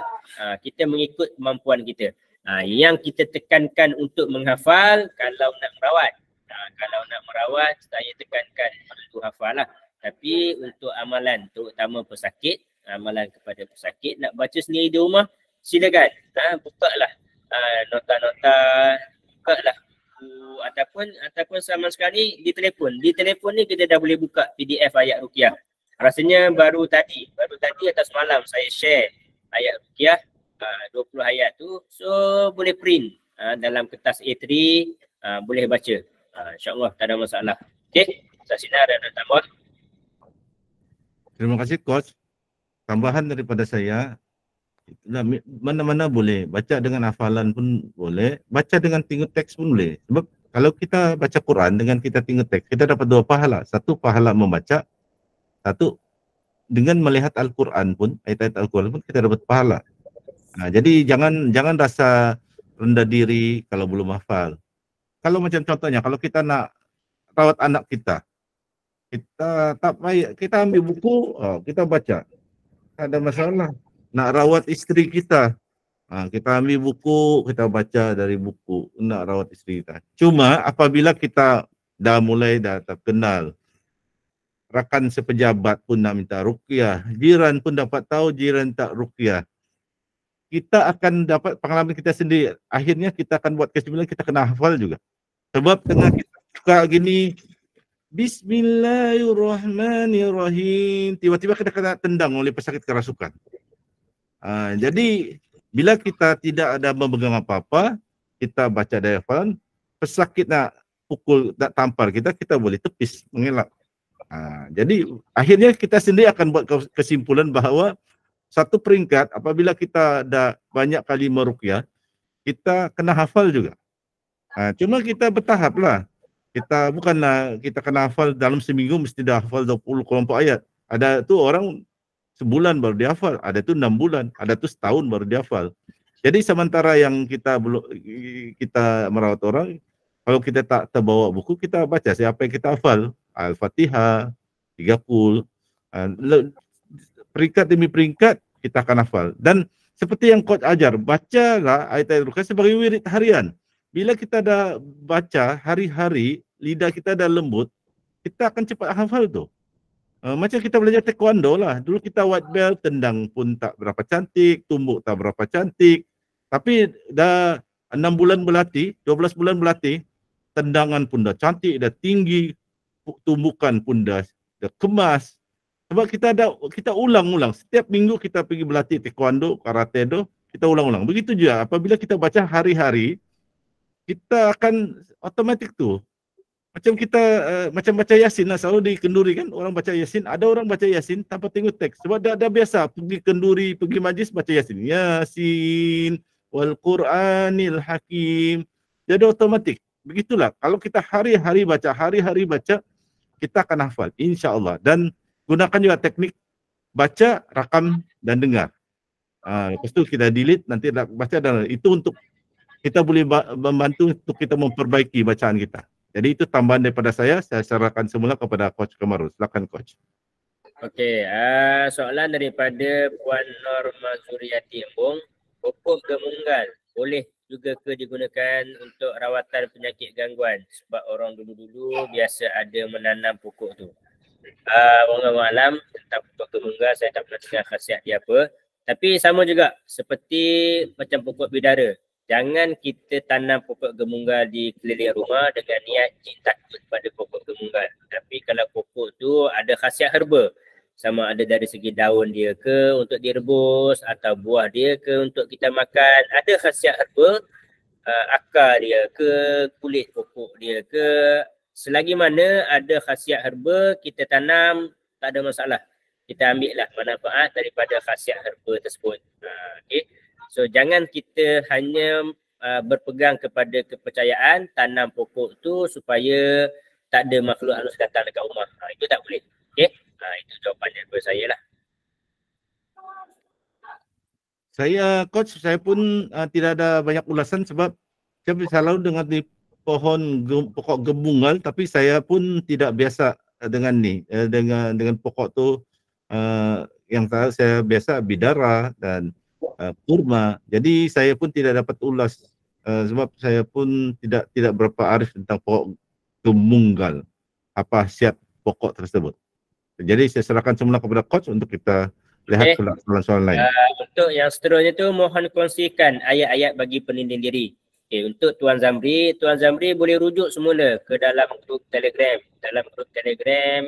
Kita mengikut kemampuan kita. Yang kita tekankan untuk menghafal kalau nak merawat. Kalau nak merawat, saya tekankan perlu hafal lah. Tapi untuk amalan, terutama pesakit, amalan kepada pesakit, nak baca sendiri di rumah, silakan. Buka lah nota-nota, buka lah buku ataupun ataupun sama sekali di telefon. Di telefon ni kita dah boleh buka PDF ayat ruqyah. Rasanya baru tadi atau semalam saya share ayat ruqyah 20 ayat tu. So boleh print dalam kertas A3, boleh baca. InsyaAllah tak ada masalah. Okey, Sasina ada tambah. Terima kasih Coach. Tambahan daripada saya, mana-mana boleh. Baca dengan hafalan pun boleh. Baca dengan tengok teks pun boleh. Sebab kalau kita baca Quran dengan kita tengok teks, kita dapat dua pahala. Satu pahala membaca, satu dengan melihat Al-Quran pun, ayat-ayat Al-Quran pun kita dapat pahala. Jadi jangan rasa rendah diri kalau belum hafal. Kalau macam contohnya, kalau kita nak rawat anak kita tak payah, kita ambil buku, kita baca. Tak ada masalah. Nak rawat isteri kita, kita ambil buku, kita baca dari buku, nak rawat isteri kita. Cuma apabila kita dah terkenal, rakan sepejabat pun nak minta ruqyah, jiran pun dapat tahu jiran tak ruqyah, kita akan dapat pengalaman kita sendiri. Akhirnya kita akan buat kesimpulan kita kena hafal juga. Sebab tengah kita suka gini, Bismillahirrahmanirrahim, tiba-tiba kita kena tendang oleh pesakit kerasukan. Jadi bila kita tidak ada memegang apa-apa, kita baca dari hafalan, pesakit nak pukul, nak tampar kita, kita boleh tepis, mengelak. Jadi akhirnya kita sendiri akan buat kesimpulan bahawa satu peringkat apabila kita dah banyak kali meruqyah, kita kena hafal juga. Cuma kita bertahap lah. Kita bukanlah kita kena hafal dalam seminggu mesti dah hafal 20 kelompok ayat. Ada tu orang sebulan baru dihafal, ada tu 6 bulan, ada tu setahun baru dihafal. Jadi sementara yang kita merawat orang, kalau kita tak terbawa buku, kita baca siapa yang kita hafal. Al-Fatihah 30, peringkat demi peringkat kita akan hafal. Dan seperti yang Coach ajar, bacalah ayat-ayat ruqyah sebagai wirid harian. Bila kita dah baca hari-hari, lidah kita dah lembut, kita akan cepat hafal tu. Macam kita belajar taekwondo lah. Dulu kita white belt, tendang pun tak berapa cantik, tumbuk tak berapa cantik. Tapi dah 6 bulan berlatih, 12 bulan berlatih, tendangan pun dah cantik, dah tinggi, tumbukan pun dah kemas. Sebab kita ulang-ulang. Setiap minggu kita pergi berlatih taekwondo, karate do, kita ulang-ulang. Begitu juga apabila kita baca hari-hari, kita akan otomatik tu. Macam kita macam baca Yasin lah, selalu di kenduri kan orang baca Yasin, ada orang baca Yasin tanpa tengok teks. Sebab dah biasa pergi kenduri, pergi majlis baca Yasin. Yasin wal Quranil Hakim. Jadi otomatik. Begitulah. Kalau kita hari-hari baca, kita akan hafal insya-Allah. Dan gunakan juga teknik baca, rakam dan dengar. Lepas tu kita delete, nanti baca dan itu untuk kita boleh membantu untuk kita memperbaiki bacaan kita. Jadi itu tambahan daripada saya serahkan semula kepada Coach Kamarul. Silakan Coach. Okey, soalan daripada Puan Norma Zuriati Embong, pokok gemunggal boleh juga ke digunakan untuk rawatan penyakit gangguan? Sebab orang dulu-dulu biasa ada menanam pokok tu. Wallahualam tentang pokok gemunggal saya tak pernah dengar khasiat dia apa. Tapi sama juga seperti macam pokok bidara. Jangan kita tanam pokok gemunggal di keliling rumah dengan niat jin takut pada pokok gemunggal. Tapi kalau pokok tu ada khasiat herba, sama ada dari segi daun dia ke untuk direbus atau buah dia ke untuk kita makan, ada khasiat herba, akar dia ke, kulit pokok dia ke, selagi mana ada khasiat herba kita tanam, tak ada masalah. Kita ambil lah manfaat daripada khasiat herba tersebut. Okay. So jangan kita hanya berpegang kepada kepercayaan tanam pokok tu supaya tak ada makhluk halus datang dekat rumah. Itu tak boleh. Okey. Itu jawapan daripada saya lah. Saya Coach, saya pun tidak ada banyak ulasan sebab saya selalu dengar di pokok gemunggal, tapi saya pun tidak biasa dengan ni dengan pokok tu. Yang saya biasa bidara dan kurma. Jadi saya pun tidak dapat ulas sebab saya pun tidak berapa arif tentang pokok gemunggal, apa khasiat pokok tersebut. Jadi saya serahkan semula kepada Coach untuk kita lihat soalan-soalan lain. Untuk yang seterusnya tu mohon kongsikan ayat-ayat bagi pelindung diri. Okay, untuk Tuan Zamri boleh rujuk semula ke dalam grup Telegram. Dalam grup Telegram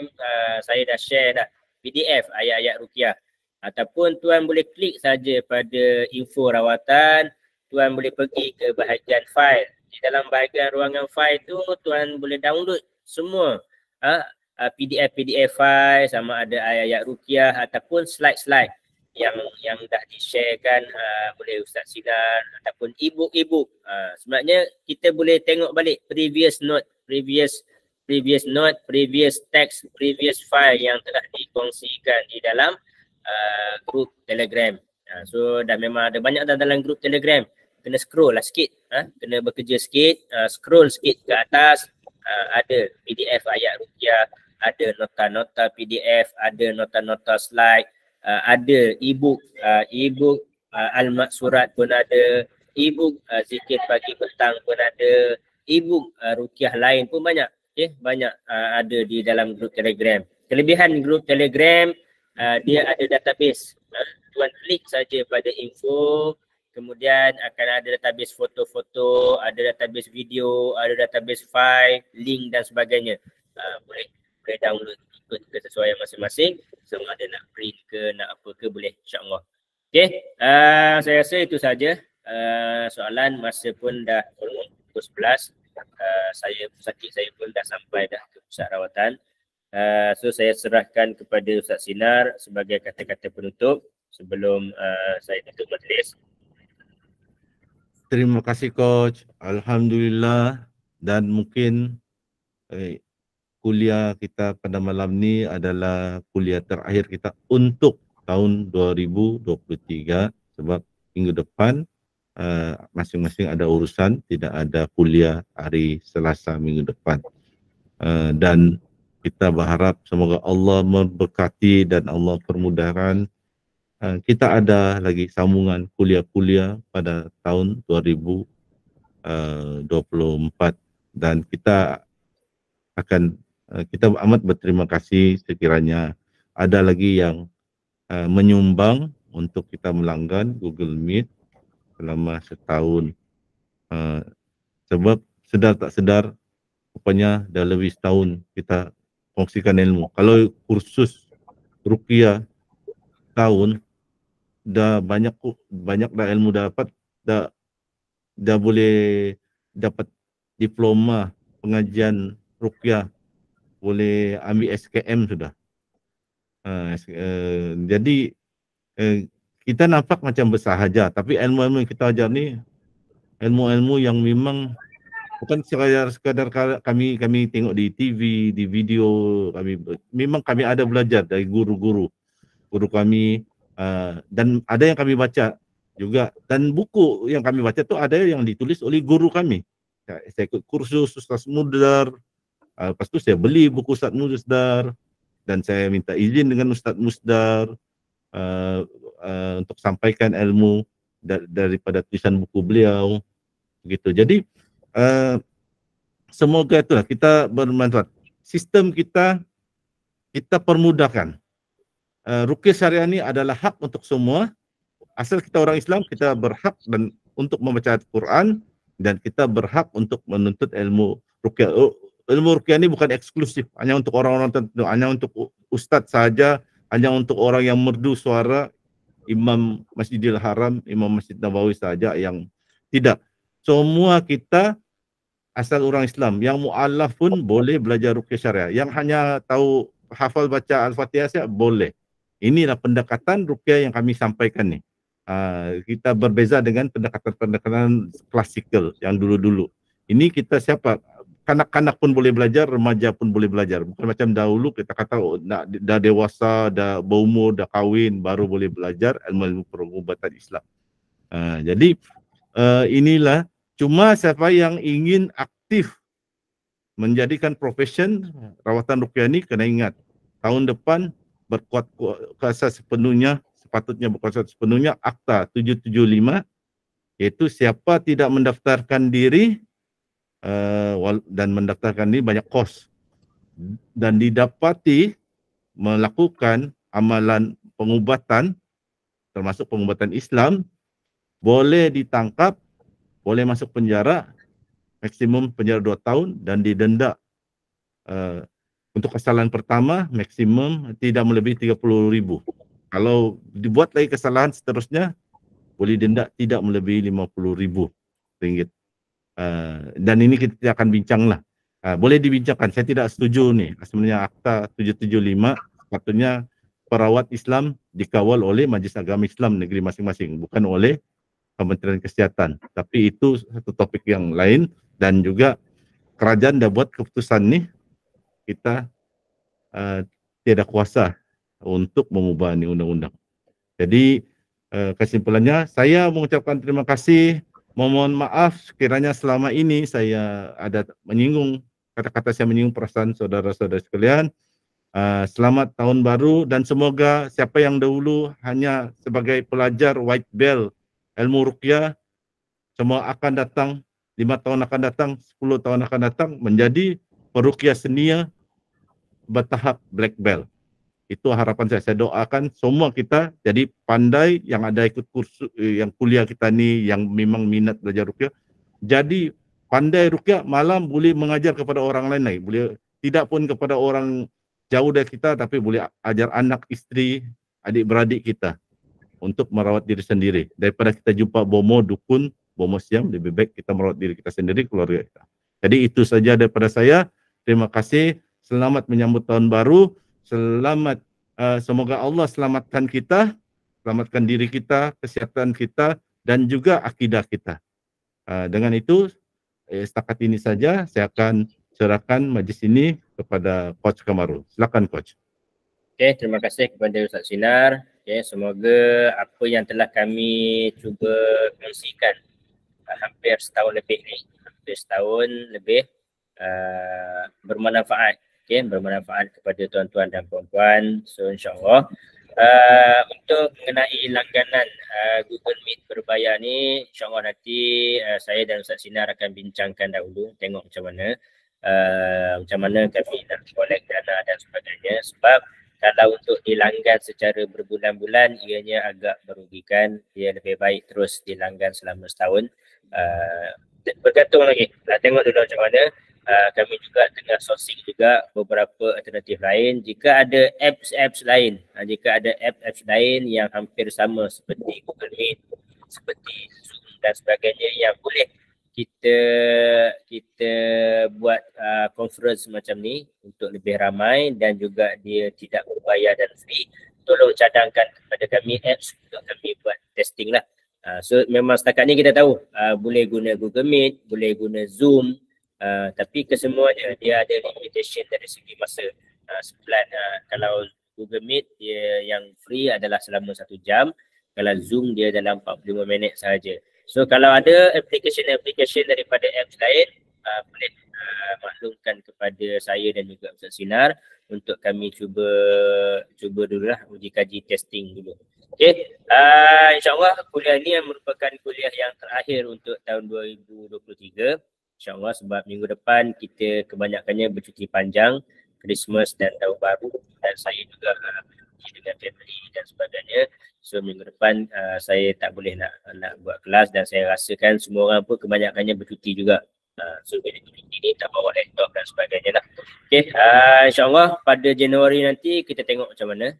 saya dah share dah PDF ayat-ayat ruqyah. Ataupun Tuan boleh klik saja pada info rawatan, Tuan boleh pergi ke bahagian file. Di dalam bahagian ruangan file tu Tuan boleh download semua PDF file, sama ada ayat-ayat ruqyah ataupun slide-slide yang dah di-sharekan oleh Ustaz Sinar ataupun e-book. Sebenarnya kita boleh tengok balik previous note, previous text, previous file yang telah dikongsikan di dalam grup Telegram. So dah memang ada banyak dah dalam grup Telegram. Kena scroll lah sikit, kena bekerja sikit, scroll sikit ke atas, ada PDF ayat ruqyah, ada nota-nota PDF, ada nota-nota slide, ada e-book Al-Maksurat pun ada, e-book zikir pagi petang pun ada, e-book ruqyah lain pun banyak. Banyak ada di dalam grup Telegram. Kelebihan grup Telegram, dia ada database. Tuan klik saja pada info, kemudian akan ada database foto-foto, ada database video, ada database file, link dan sebagainya. Boleh download ikut kesesuaian masing-masing, sama ada nak print ke nak apa ke boleh, insyaAllah. Okay, saya rasa itu saja. Soalan masa pun dah pukul 11. Saya pun dah sampai dah ke pusat rawatan. So saya serahkan kepada Ustaz Sinar sebagai kata-kata penutup sebelum saya tutup majlis. Terima kasih Coach. Alhamdulillah, dan mungkin kuliah kita pada malam ni adalah kuliah terakhir kita untuk tahun 2023 sebab minggu depan masing-masing ada urusan, tidak ada kuliah hari Selasa minggu depan. Dan kita berharap semoga Allah memberkati dan Allah permudahkan kita ada lagi sambungan kuliah-kuliah pada tahun 2024 dan kita amat berterima kasih sekiranya ada lagi yang menyumbang untuk kita melanggan Google Meet selama setahun. Sebab sedar tak sedar rupanya dah lebih setahun kita kongsikan ilmu. Kalau kursus ruqyah tahun dah banyak dah ilmu dapat, dah boleh dapat diploma pengajian ruqyah, boleh ambil SKM sudah. Jadi kita nampak macam bersahaja, tapi ilmu-ilmu yang kita ajar ni ilmu-ilmu yang memang bukan sekadar kami tengok di TV, di video, memang kami ada belajar dari guru kami, dan ada yang kami baca juga, dan buku yang kami baca tu ada yang ditulis oleh guru kami. Saya ikut kursus Ustaz Mudar, lepas tu saya beli buku Ustaz Mudar dan saya minta izin dengan Ustaz Musdar untuk sampaikan ilmu daripada tulisan buku beliau begitu. Jadi semoga itulah kita bermanfaat. Sistem kita permudahkan. Ruqyah syariah ini adalah hak untuk semua. Asal kita orang Islam, kita berhak dan untuk membaca Al-Quran dan kita berhak untuk menuntut ilmu ruqyah. Ilmu ruqyah ini bukan eksklusif hanya untuk orang-orang tertentu, hanya untuk ustaz saja, hanya untuk orang yang merdu suara, Imam Masjidil Haram, Imam Masjid Nabawi saja yang tidak. Semua kita asal orang Islam yang mu'alaf pun boleh belajar ruqyah syariah. Yang hanya tahu hafal baca Al-Fatihah saja boleh. Inilah pendekatan ruqyah yang kami sampaikan ni. Kita berbeza dengan pendekatan klasikal yang dulu-dulu. Ini kita siapa? Kanak-kanak pun boleh belajar, remaja pun boleh belajar. Bukan macam dahulu kita kata dah dewasa, dah berumur, dah kahwin baru boleh belajar ilmu perubatan Islam. Jadi inilah, cuma siapa yang ingin aktif menjadikan profesion rawatan ruqyah ini kena ingat tahun depan berkuat kuasa sepenuhnya, sepatutnya berkuasa sepenuhnya Akta 775, iaitu siapa tidak mendaftarkan diri dan mendaftarkan diri banyak kos dan didapati melakukan amalan pengubatan termasuk pengubatan Islam, boleh ditangkap boleh masuk penjara, maksimum penjara 2 tahun dan didenda untuk kesalahan pertama maksimum tidak melebihi 30.000. Kalau dibuat lagi kesalahan seterusnya boleh denda tidak melebihi 50.000 ringgit. Dan ini kita akan bincanglah. Boleh dibincangkan. Saya tidak setuju nih. Sebenarnya Akta 775 sepatutnya perawat Islam dikawal oleh Majlis Agama Islam negeri masing-masing, bukan oleh Kementerian Kesehatan. Tapi itu satu topik yang lain, dan juga kerajaan dah buat keputusan nih, kita tiada kuasa untuk mengubah ini undang-undang. Jadi kesimpulannya saya mengucapkan terima kasih. Mohon maaf sekiranya selama ini saya ada menyinggung, kata-kata saya menyinggung perasaan saudara-saudara sekalian. Selamat tahun baru, dan semoga siapa yang dahulu hanya sebagai pelajar white belt ilmu ruqyah, semua akan datang 5 tahun akan datang, 10 tahun akan datang menjadi peruqyah senia bertahap black belt. Itu harapan saya. Saya doakan semua kita jadi pandai, yang ada ikut kursus, yang kuliah kita ni, yang memang minat belajar ruqyah, jadi pandai ruqyah, malam boleh mengajar kepada orang lain lagi. Boleh tidak pun kepada orang jauh dari kita, tapi boleh ajar anak, isteri, adik-beradik kita untuk merawat diri sendiri. Daripada kita jumpa bomo, dukun, bomo siam, lebih baik kita merawat diri kita sendiri, keluarga kita. Jadi itu saja daripada saya. Terima kasih. Selamat menyambut tahun baru. Selamat, semoga Allah selamatkan kita, selamatkan diri kita, kesihatan kita, dan juga akidah kita. Dengan itu, setakat ini saja saya akan serahkan majlis ini kepada Coach Kamaru. Silakan Coach. Okey, terima kasih kepada Ustaz Sinar. Okey, semoga apa yang telah kami cuba kongsikan hampir setahun lebih bermanfaat. Okay, bermanfaat kepada tuan-tuan dan puan-puan. So insyaAllah untuk mengenai langganan Google Meet berbayar ni, insyaAllah nanti saya dan Ustaz Sinar akan bincangkan dahulu, tengok macam mana kami nak collect dana dan sebagainya. Sebab kalau untuk dilanggan secara berbulan-bulan, ianya agak merugikan. Dia lebih baik terus dilanggan selama setahun. Bergantung lagi, tengok dulu macam mana. Kami juga tengah sourcing juga beberapa alternatif lain. Jika ada apps lain, yang hampir sama seperti Google Meet, seperti Zoom dan sebagainya, yang boleh kita buat conference macam ni untuk lebih ramai dan juga dia tidak berbayar dan free, tolong cadangkan kepada kami apps untuk kami buat testing lah. So memang setakat ni kita tahu boleh guna Google Meet, boleh guna Zoom, tapi kesemuanya dia ada limitation dari segi masa. Sebulan kalau Google Meet dia yang free adalah selama 1 jam, kalau Zoom dia dalam 45 minit sahaja. So kalau ada application daripada apps lain, boleh maklumkan kepada saya dan juga Ustaz Sinar untuk kami cuba dululah uji kaji testing dulu. Okey, insyaAllah kuliah ini merupakan kuliah yang terakhir untuk tahun 2023. InsyaAllah sebab minggu depan kita kebanyakannya bercuti panjang, Christmas dan Tahun Baru, dan saya juga pergi dengan family dan sebagainya. So minggu depan saya tak boleh nak buat kelas, dan saya rasakan semua orang pun kebanyakannya bercuti juga. So bila bercuti ni tak bawa laptop dan sebagainya lah. Okay, insyaAllah pada Januari nanti kita tengok macam mana.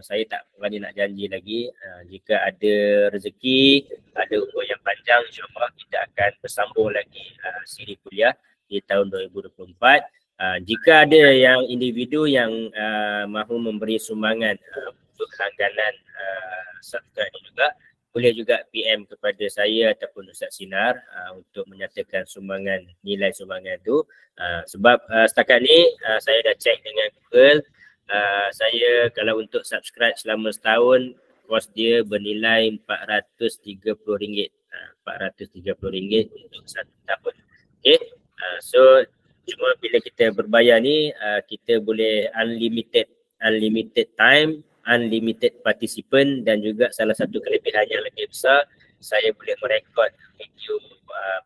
Saya tak berani nak janji lagi. Jika ada rezeki, ada umur yang panjang, insyaAllah kita akan bersambung lagi siri kuliah di tahun 2024. Jika ada yang individu yang mahu memberi sumbangan untuk langganan subscribe juga, boleh juga PM kepada saya ataupun Ustaz Sinar untuk menyatakan sumbangan, nilai sumbangan itu. Sebab setakat ni saya dah check dengan Google, saya kalau untuk subscribe selama setahun, kos dia bernilai RM430. RM430 untuk 1 tahun. Okay, so cuma bila kita berbayar ni, kita boleh unlimited time, unlimited participant, dan juga salah satu kelebihan yang lebih besar, saya boleh merekod video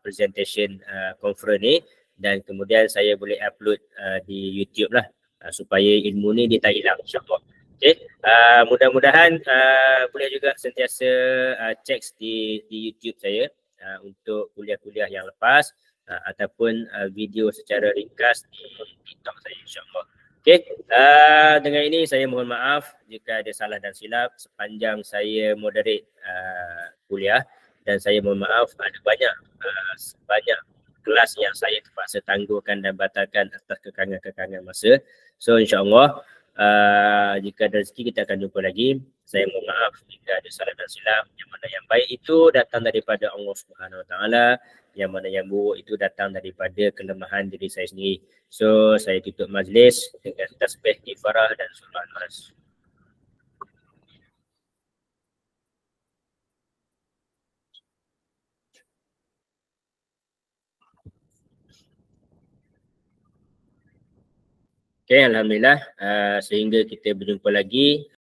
presentation conference ni, dan kemudian saya boleh upload di YouTube lah, supaya ilmu ni dia tak hilang, insyaAllah. Okay, mudah-mudahan boleh juga sentiasa check di YouTube saya. untuk kuliah-kuliah yang lepas ataupun video secara ringkas di TikTok saya, insyaAllah. Okey, dengan ini saya mohon maaf jika ada salah dan silap sepanjang saya moderate kuliah, dan saya mohon maaf ada banyak kelas yang saya terpaksa tangguhkan dan batalkan atas kekangan-kekangan masa. So insyaAllah jika ada rezeki kita akan jumpa lagi. Saya mohon maaf jika ada salah dan silap. Yang mana yang baik itu datang daripada Allah Subhanahu Wa Taala, yang mana yang buruk itu datang daripada kelemahan diri saya sendiri. So saya tutup majlis dengan tasbih kifarah dan surah Al-Nas. Okay, alhamdulillah sehingga kita berjumpa lagi.